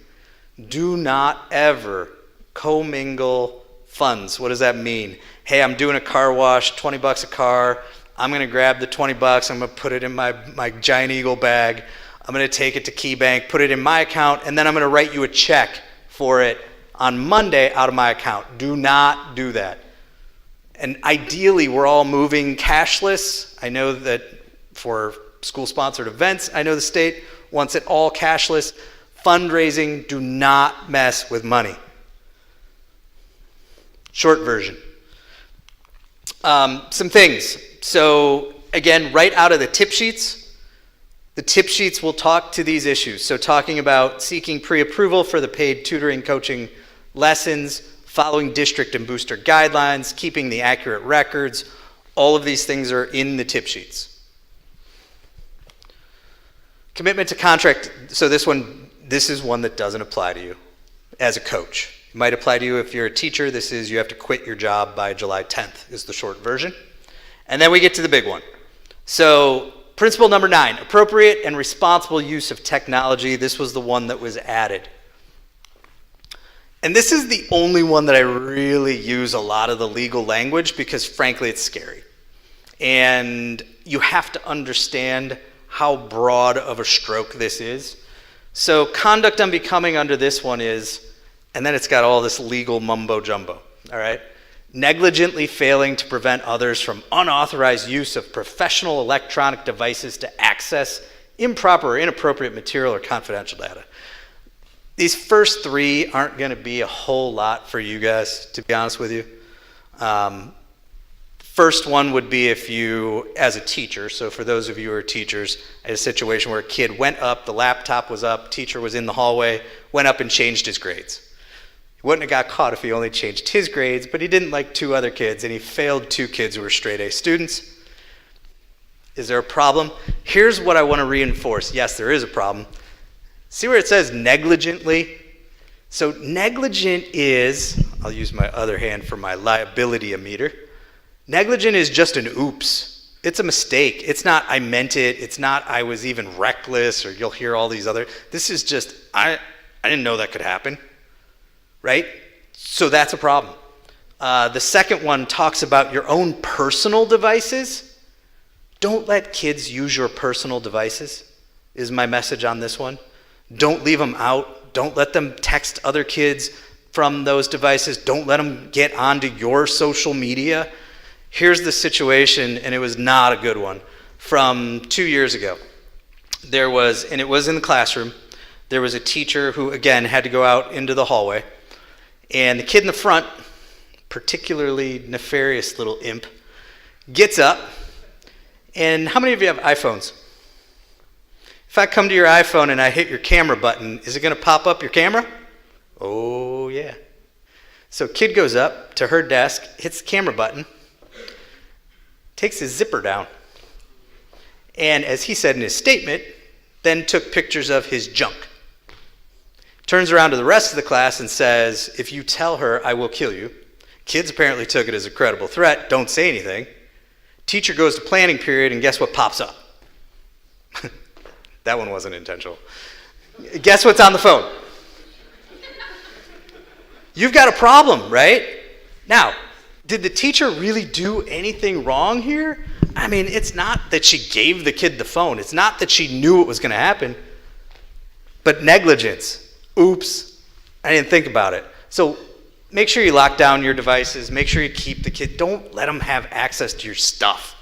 [SPEAKER 2] Do not ever commingle funds. What does that mean? Hey, I'm doing a car wash, $20 a car. I'm going to grab the $20. I'm going to put it in my Giant Eagle bag. I'm going to take it to KeyBank, put it in my account, and then I'm going to write you a check for it on Monday out of my account. Do not do that. And ideally, we're all moving cashless. I know that for school-sponsored events, I know the state wants it all cashless. Fundraising, do not mess with money. Short version. Some things. So again, right out of the tip sheets, the tip sheets will talk to these issues. So talking about seeking pre-approval for the paid tutoring coaching lessons, following district and booster guidelines, keeping the accurate records, all of these things are in the tip sheets. Commitment to contract, so this is one that doesn't apply to you as a coach. It might apply to you if you're a teacher. This is you have to quit your job by July 10th is the short version. And then we get to the big one. So principle number 9, appropriate and responsible use of technology. This was the one that was added. And this is the only one that I really use a lot of the legal language because frankly it's scary. And you have to understand how broad of a stroke this is. So conduct unbecoming under this one is, and then it's got all this legal mumbo jumbo, all right? Negligently failing to prevent others from unauthorized use of professional electronic devices to access improper or inappropriate material or confidential data. These first 3 aren't going to be a whole lot for you guys, to be honest with you. First one would be if you, as a teacher, so for those of you who are teachers, had a situation where a kid went up, the laptop was up, teacher was in the hallway, went up and changed his grades. He wouldn't have got caught if he only changed his grades, but he didn't like 2 other kids, and he failed 2 kids who were straight A students. Is there a problem? Here's what I want to reinforce. Yes, there is a problem. See where it says negligently? So negligent is, I'll use my other hand for my liability-o-meter. Negligent is just an oops. It's a mistake. It's not I meant it. It's not I was even reckless, or you'll hear all these other. This is just I didn't know that could happen, right? So that's a problem. The second one talks about your own personal devices. Don't let kids use your personal devices, is my message on this one. Don't leave them out. Don't let them text other kids from those devices. Don't let them get onto your social media. Here's the situation, and it was not a good one, from 2 years ago. There was, and it was in the classroom, there was a teacher who, again, had to go out into the hallway, and the kid in the front, particularly nefarious little imp, gets up, and how many of you have iPhones? If I come to your iPhone and I hit your camera button, is it going to pop up your camera? Oh, yeah. So kid goes up to her desk, hits the camera button, takes his zipper down, and as he said in his statement, then took pictures of his junk. Turns around to the rest of the class and says, if you tell her, I will kill you. Kids apparently took it as a credible threat, don't say anything. Teacher goes to planning period, and guess what pops up? That one wasn't intentional. Guess what's on the phone? You've got a problem, right? Now, did the teacher really do anything wrong here? I mean, it's not that she gave the kid the phone. It's not that she knew it was going to happen. But negligence. Oops, I didn't think about it. So make sure you lock down your devices. Make sure you keep the kid. Don't let them have access to your stuff.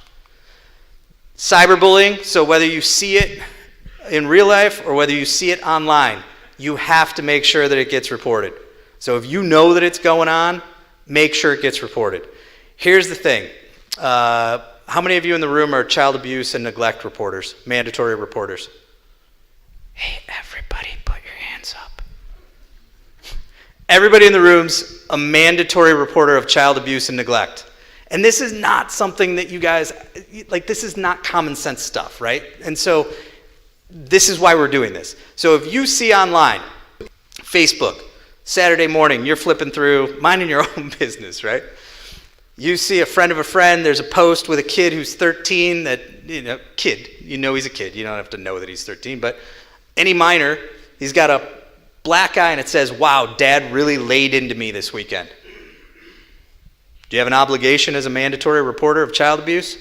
[SPEAKER 2] Cyberbullying, so whether you see it in real life or whether you see it online, you have to make sure that it gets reported. So if you know that it's going on, make sure it gets reported. Here's the thing. How many of you in the room are child abuse and neglect reporters, mandatory reporters? Hey, everybody, put your hands up. Everybody in the room's a mandatory reporter of child abuse and neglect. And this is not something that you guys, like, this is not common sense stuff, right? And so this is why we're doing this. So if you see online, Facebook, Saturday morning, you're flipping through, minding your own business, right? You see a friend of a friend, there's a post with a kid who's 13 that, kid, he's a kid. You don't have to know that he's 13, but any minor, he's got a black eye and it says, wow, dad really laid into me this weekend. Do you have an obligation as a mandatory reporter of child abuse?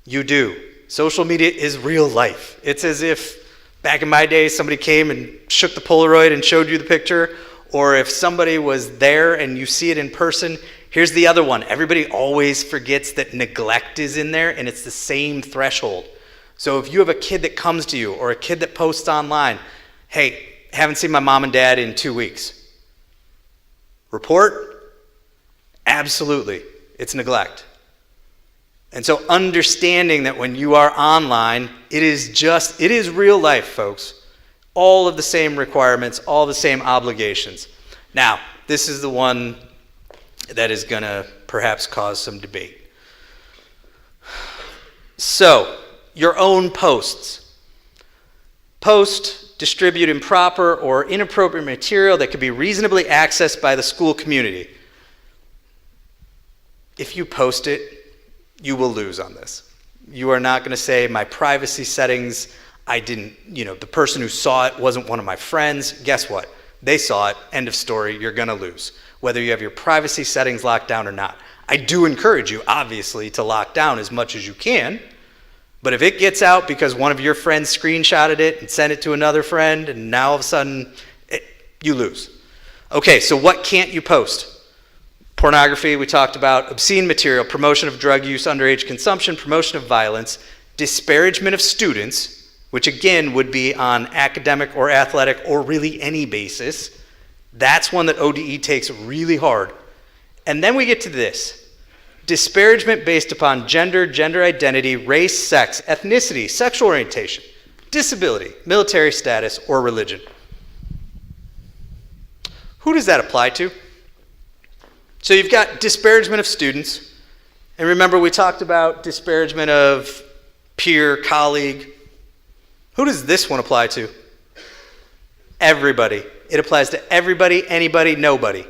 [SPEAKER 2] You do. Social media is real life. It's as if back in my day, somebody came and shook the Polaroid and showed you the picture, or if somebody was there and you see it in person. Here's the other one. Everybody always forgets that neglect is in there, and it's the same threshold. So if you have a kid that comes to you or a kid that posts online, hey, haven't seen my mom and dad in 2 weeks. Report? Absolutely. It's neglect. And so understanding that when you are online, it is real life, folks. All of the same requirements, all the same obligations. Now, this is the one that is going to perhaps cause some debate. So, your own posts. Post, distribute improper or inappropriate material that could be reasonably accessed by the school community. If you post it, you will lose on this. You are not going to say, my privacy settings, I didn't, the person who saw it wasn't one of my friends. Guess what? They saw it, end of story, you're going to lose, whether you have your privacy settings locked down or not. I do encourage you, obviously, to lock down as much as you can, but if it gets out because one of your friends screenshotted it and sent it to another friend, and now all of a sudden, you lose. Okay, so what can't you post? Pornography, we talked about, obscene material, promotion of drug use, underage consumption, promotion of violence, disparagement of students, which again would be on academic or athletic or really any basis. That's one that ODE takes really hard. And then we get to this. Disparagement based upon gender, gender identity, race, sex, ethnicity, sexual orientation, disability, military status, or religion. Who does that apply to? So you've got disparagement of students. And remember, we talked about disparagement of peer, colleague. Who does this one apply to? Everybody. It applies to everybody, anybody, nobody.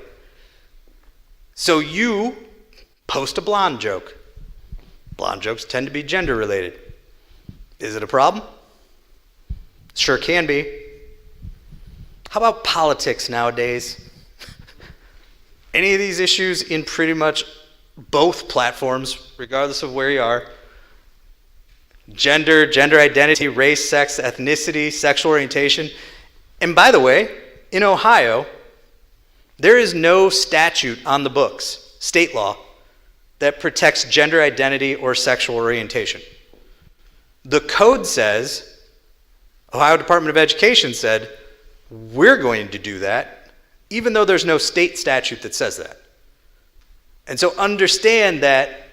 [SPEAKER 2] So you post a blonde joke. Blonde jokes tend to be gender related. Is it a problem? Sure can be. How about politics nowadays? Any of these issues in pretty much both platforms, regardless of where you are, gender identity, race, sex, ethnicity, sexual orientation. And by the way, in Ohio, there is no statute on the books, state law, that protects gender identity or sexual orientation. The code says, Ohio Department of Education said, we're going to do that, even though there's no state statute that says that. And so understand that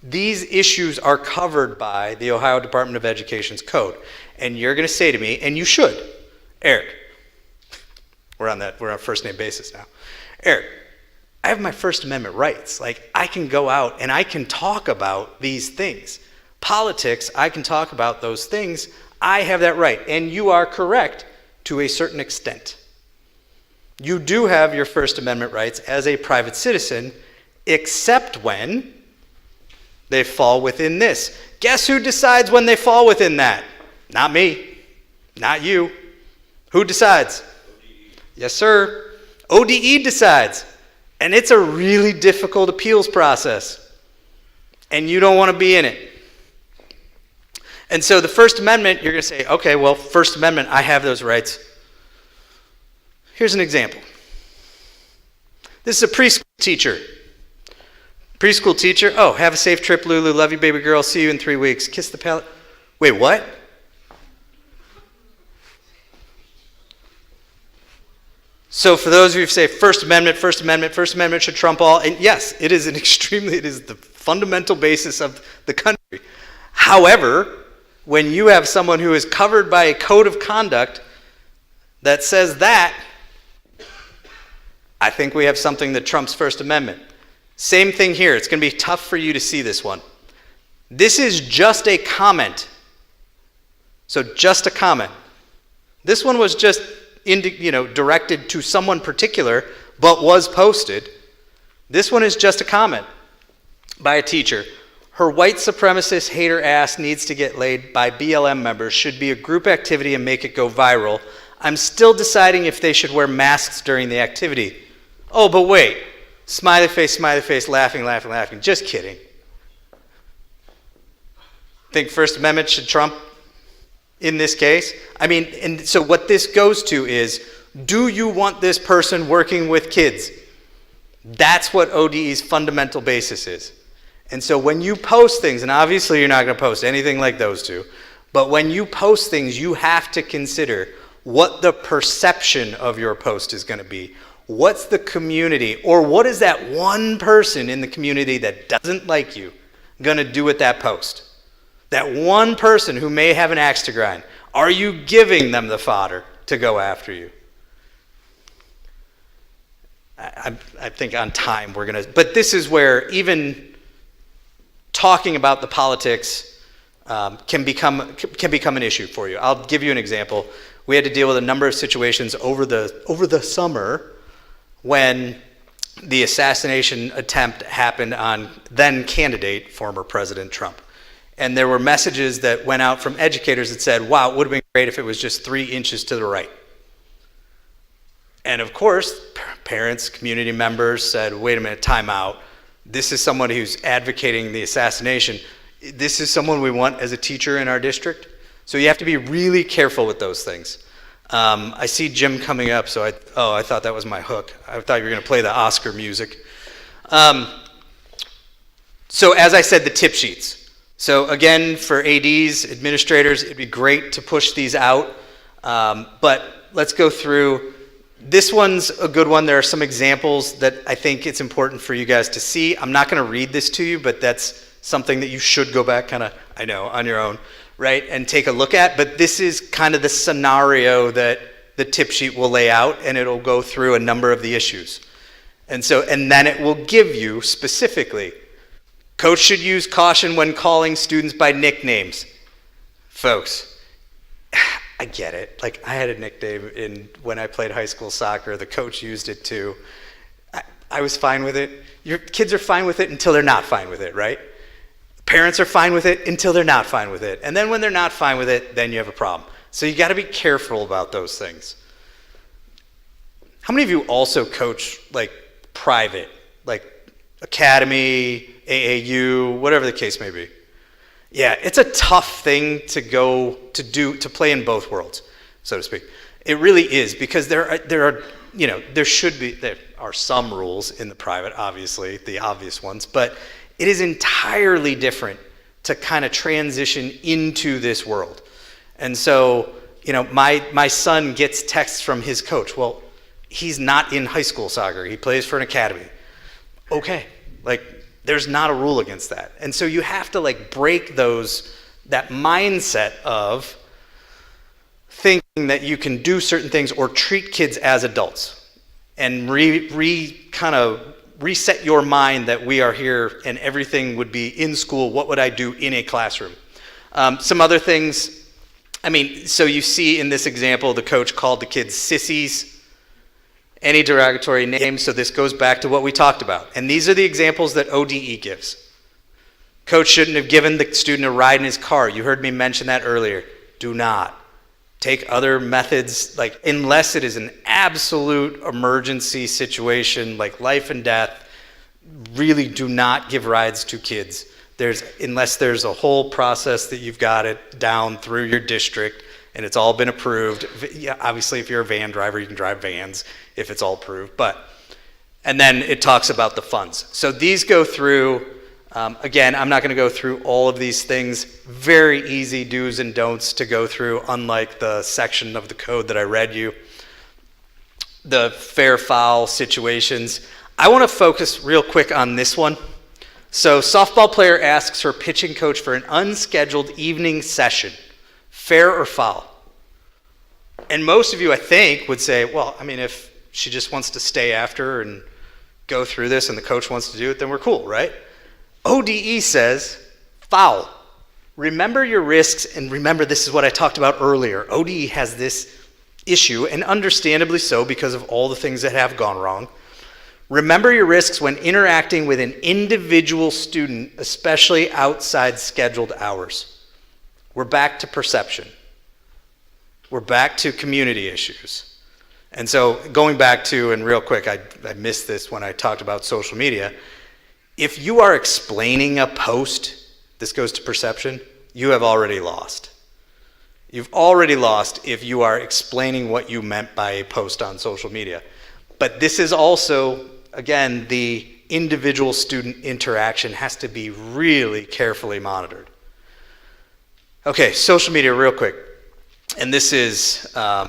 [SPEAKER 2] these issues are covered by the Ohio Department of Education's code. And you're going to say to me, and you should, Eric, we're on first name basis now. Eric, I have my First Amendment rights. Like, I can go out and I can talk about these things. Politics, I can talk about those things. I have that right. And you are correct to a certain extent. You do have your First Amendment rights as a private citizen, except when they fall within this. Guess who decides when they fall within that? Not me. Not you. Who decides? Yes, sir. ODE decides. And it's a really difficult appeals process. And you don't want to be in it. And so the First Amendment, you're going to say, okay, well, First Amendment, I have those rights. Here's an example. This is a preschool teacher. Preschool teacher, oh, have a safe trip, Lulu. Love you, baby girl. See you in 3 weeks. Kiss the palate. Wait, what? So for those of you who say First Amendment should trump all, and yes, it is the fundamental basis of the country. However, when you have someone who is covered by a code of conduct that says that, I think we have something that trumps First Amendment. Same thing here. It's going to be tough for you to see this one. This is just a comment. So just a comment. This one was just directed to someone particular, but was posted. This one is just a comment by a teacher. Her white supremacist hater ass needs to get laid by BLM members should be a group activity and make it go viral. I'm still deciding if they should wear masks during the activity. Oh, but wait. Smiley face, laughing. Just kidding. Think First Amendment should trump in this case? I mean, and so what this goes to is, do you want this person working with kids? That's what ODE's fundamental basis is. And so when you post things, and obviously you're not going to post anything like those two, but when you post things, you have to consider what the perception of your post is going to be. What's the community, or what is that one person in the community that doesn't like you going to do with that post? That one person who may have an axe to grind. Are you giving them the fodder to go after you? I think on time we're going to, but this is where even talking about the politics can become an issue for you. I'll give you an example. We had to deal with a number of situations over the summer when the assassination attempt happened on then candidate, former President Trump. And there were messages that went out from educators that said, wow, it would have been great if it was just 3 inches to the right. And of course, parents, community members said, wait a minute, time out. This is somebody who's advocating the assassination. This is someone we want as a teacher in our district. So you have to be really careful with those things. I see Jim coming up, so I thought that was my hook. I thought you were going to play the Oscar music. So as I said, the tip sheets. So again, for ADs, administrators, it'd be great to push these out. But let's go through. This one's a good one. There are some examples that I think it's important for you guys to see. I'm not going to read this to you, but that's something that you should go back on your own, right, and take a look at. But this is kind of the scenario that the tip sheet will lay out, and it'll go through a number of the issues. And then it will give you specifically, coach should use caution when calling students by nicknames. Folks, I get it. Like, I had a nickname when I played high school soccer. The coach used it too.
[SPEAKER 3] I was fine with it. Your kids are fine with it until they're not fine with it, right? Parents are fine with it until they're not fine with it. And then when they're not fine with it, then you have a problem. So you got to be careful about those things. How many of you also coach like private, like academy, AAU, whatever the case may be? Yeah, it's a tough thing to play in both worlds, so to speak. It really is, because there are some rules in the private, obviously, the obvious ones, but it is entirely different to kind of transition into this world. And so, my son gets texts from his coach. Well, he's not in high school soccer. He plays for an academy. Okay, there's not a rule against that. And so you have to break that mindset of thinking that you can do certain things or treat kids as adults, and kind of reset your mind that we are here and everything would be in school. What would I do in a classroom? Some other things. So you see in this example, the coach called the kids sissies, any derogatory name. So this goes back to what we talked about. And these are the examples that ODE gives. Coach shouldn't have given the student a ride in his car. You heard me mention that earlier. Do not. Take other methods, unless it is an absolute emergency situation, like life and death, really do not give rides to kids. Unless there's a whole process that you've got it down through your district and it's all been approved. Yeah, obviously, if you're a van driver, you can drive vans if it's all approved. And then it talks about the funds. So these go through, again, I'm not going to go through all of these things. Very easy do's and don'ts to go through, unlike the section of the code that I read you. The fair foul situations. I want to focus real quick on this one. So softball player asks her pitching coach for an unscheduled evening session. Fair or foul? And most of you, I think, would say, well, if she just wants to stay after and go through this and the coach wants to do it, then we're cool, right? ODE says foul. Remember your risks, and remember this is what I talked about earlier. ODE has this issue, and understandably so because of all the things that have gone wrong. Remember your risks when interacting with an individual student, especially outside scheduled hours. We're back to perception. We're back to community issues. And so going back to, and real quick, I missed this when I talked about social media. If you are explaining a post, this goes to perception, you have already lost. You've already lost if you are explaining what you meant by a post on social media. But this is also, again, the individual student interaction has to be really carefully monitored. Okay, social media real quick. And this is, I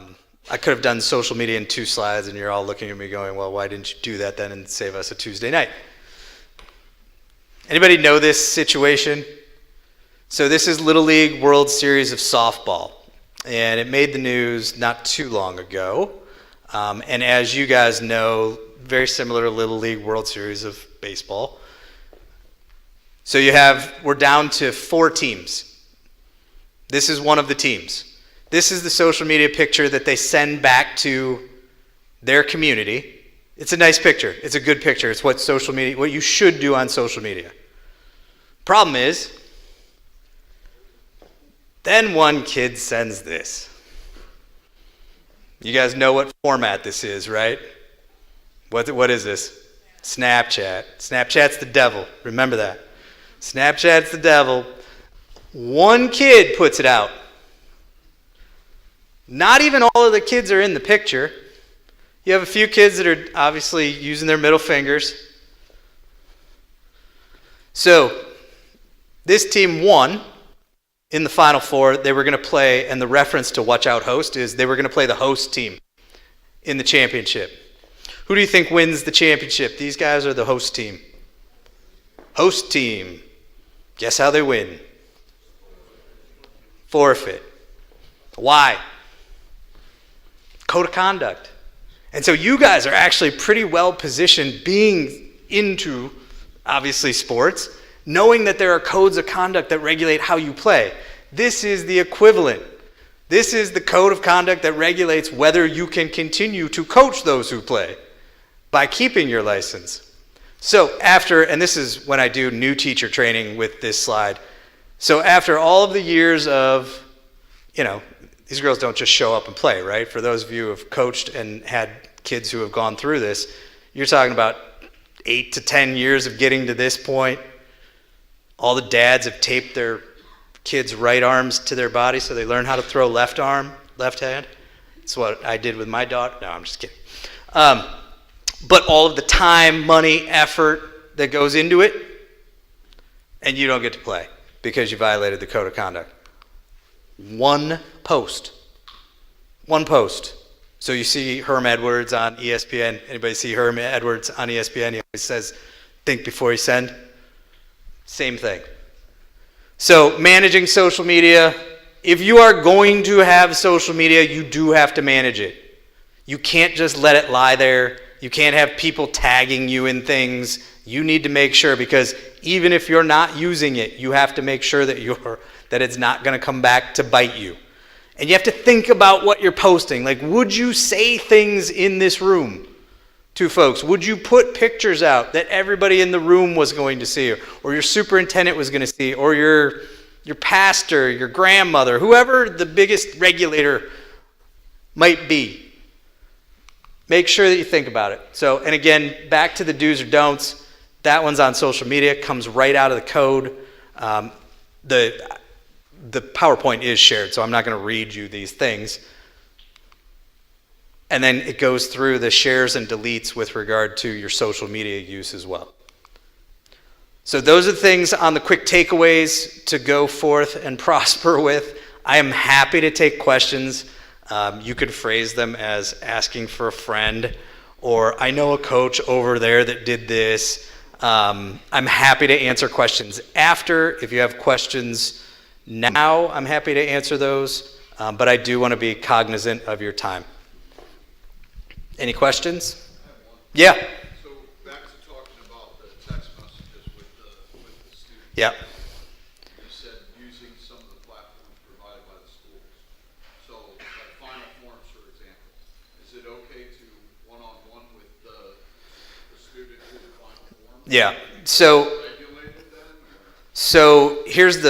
[SPEAKER 3] could have done social media in 2 slides, and you're all looking at me going, well, why didn't you do that then and save us a Tuesday night? Anybody know this situation? So this is Little League World Series of Softball, and it made the news not too long ago. And as you guys know, very similar to Little League World Series of Baseball. So we're down to 4 teams. This is one of the teams. This is the social media picture that they send back to their community. It's a nice picture. It's a good picture. It's what you should do on social media. Problem is, then one kid sends this. You guys know what format this is, right? What is this? Snapchat. Snapchat's the devil. Remember that. Snapchat's the devil. One kid puts it out. Not even all of the kids are in the picture. You have a few kids that are obviously using their middle fingers. So, this team won in the Final Four. They were going to play, and the reference to Watch Out Host is they were going to play the host team in the championship. Who do you think wins the championship? These guys are the host team. Host team. Guess how they win? Forfeit. Why? Code of conduct. And so you guys are actually pretty well positioned being into, obviously, sports, knowing that there are codes of conduct that regulate how you play. This is the equivalent. This is the code of conduct that regulates whether you can continue to coach those who play. by keeping your license. So after, and this is when I do new teacher training with this slide. So after all of the years of, these girls don't just show up and play, right? For those of you who have coached and had kids who have gone through this, you're talking about 8 to 10 years of getting to this point. All the dads have taped their kids' right arms to their body so they learn how to throw left hand. That's what I did with my daughter. No, I'm just kidding. But all of the time, money, effort that goes into it, and you don't get to play because you violated the code of conduct. One post. So you see Herm Edwards on ESPN. Anybody see Herm Edwards on ESPN? He always says, think before you send. Same thing. So managing social media, if you are going to have social media, you do have to manage it. You can't just let it lie there. You can't have people tagging you in things. You need to make sure, because even if you're not using it, you have to make sure that it's not going to come back to bite you. And you have to think about what you're posting. Like, would you say things in this room to folks? Would you put pictures out that everybody in the room was going to see, or your superintendent was going to see, or your pastor, your grandmother, whoever the biggest regulator might be? Make sure that you think about it. So, and again, back to the do's or don'ts. That one's on social media, comes right out of the code. The PowerPoint is shared, so I'm not going to read you these things. And then it goes through the shares and deletes with regard to your social media use as well. So those are the things on the quick takeaways to go forth and prosper with. I am happy to take questions. You could phrase them as asking for a friend, or I know a coach over there that did this. I'm happy to answer questions after. If you have questions now, I'm happy to answer those, but I do want to be cognizant of your time. Any questions? Yeah.
[SPEAKER 4] So back to talking about the text messages with the students.
[SPEAKER 3] Yeah.
[SPEAKER 4] You said using some of the platforms provided by the schools. So like Final Forms, for example, is it okay to one-on-one with the student do the Final Form?
[SPEAKER 3] Yeah. So
[SPEAKER 4] Regulated then? Or?
[SPEAKER 3] So here's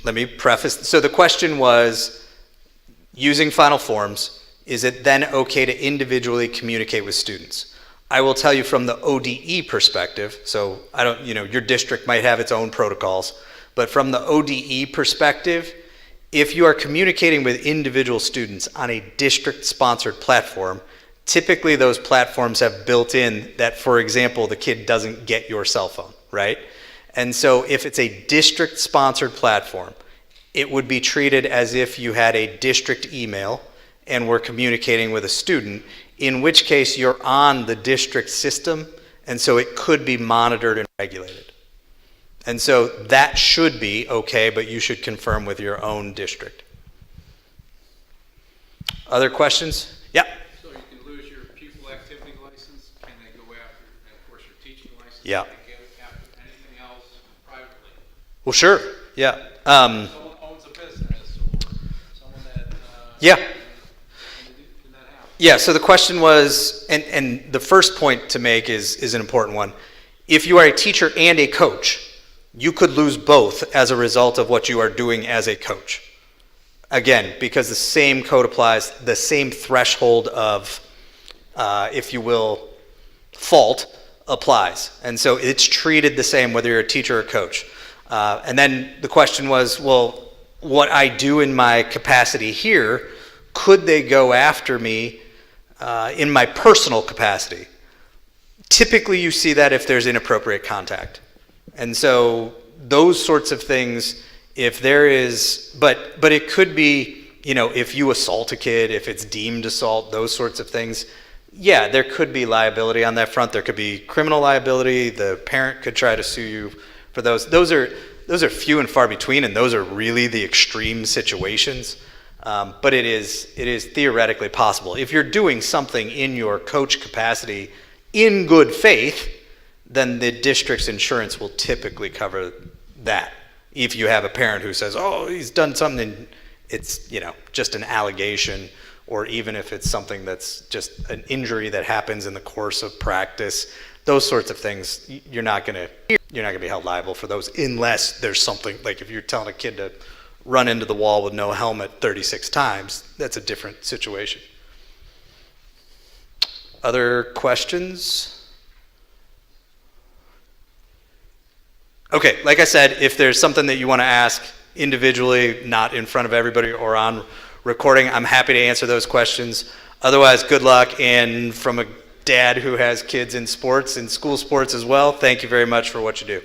[SPEAKER 3] let me preface. So the question was, using Final Forms, is it then okay to individually communicate with students? I will tell you from the ODE perspective, so your district might have its own protocols, but from the ODE perspective, if you are communicating with individual students on a district-sponsored platform, typically those platforms have built in that, for example, the kid doesn't get your cell phone, right? And so if it's a district-sponsored platform, it would be treated as if you had a district email and were communicating with a student, in which case you're on the district system, and so it could be monitored and regulated. And so that should be okay, but you should confirm with your own district. Other questions? Yeah?
[SPEAKER 5] So you can lose your pupil activity license, can they go after, and of course, your teaching license?
[SPEAKER 3] Yeah.
[SPEAKER 5] Can they go after anything else privately?
[SPEAKER 3] Well, sure. Yeah.
[SPEAKER 5] Someone owns a business, or someone that,
[SPEAKER 3] Yeah.
[SPEAKER 5] can that happen?
[SPEAKER 3] Yeah, so the question was, and the first point to make is an important one. If you are a teacher and a coach, you could lose both as a result of what you are doing as a coach. Again, because the same code applies, the same threshold of, if you will, fault applies. And so it's treated the same whether you're a teacher or a coach. And then the question was, well, what I do in my capacity here, could they go after me in my personal capacity? Typically you see that if there's inappropriate contact. And so those sorts of things, if there is, but it could be, if you assault a kid, if it's deemed assault, those sorts of things, yeah, there could be liability on that front. There could be criminal liability. The parent could try to sue you for those. Those are few and far between, and those are really the extreme situations. But it is theoretically possible. If you're doing something in your coach capacity in good faith, then the district's insurance will typically cover that. If you have a parent who says, oh, he's done something, it's just an allegation, or even if it's something that's just an injury that happens in the course of practice, those sorts of things, you're not gonna be held liable for those unless there's something, like if you're telling a kid to run into the wall with no helmet 36 times, that's a different situation. Other questions? Okay, like I said, if there's something that you want to ask individually, not in front of everybody or on recording, I'm happy to answer those questions. Otherwise, good luck, and from a dad who has kids in sports and school sports as well, thank you very much for what you do.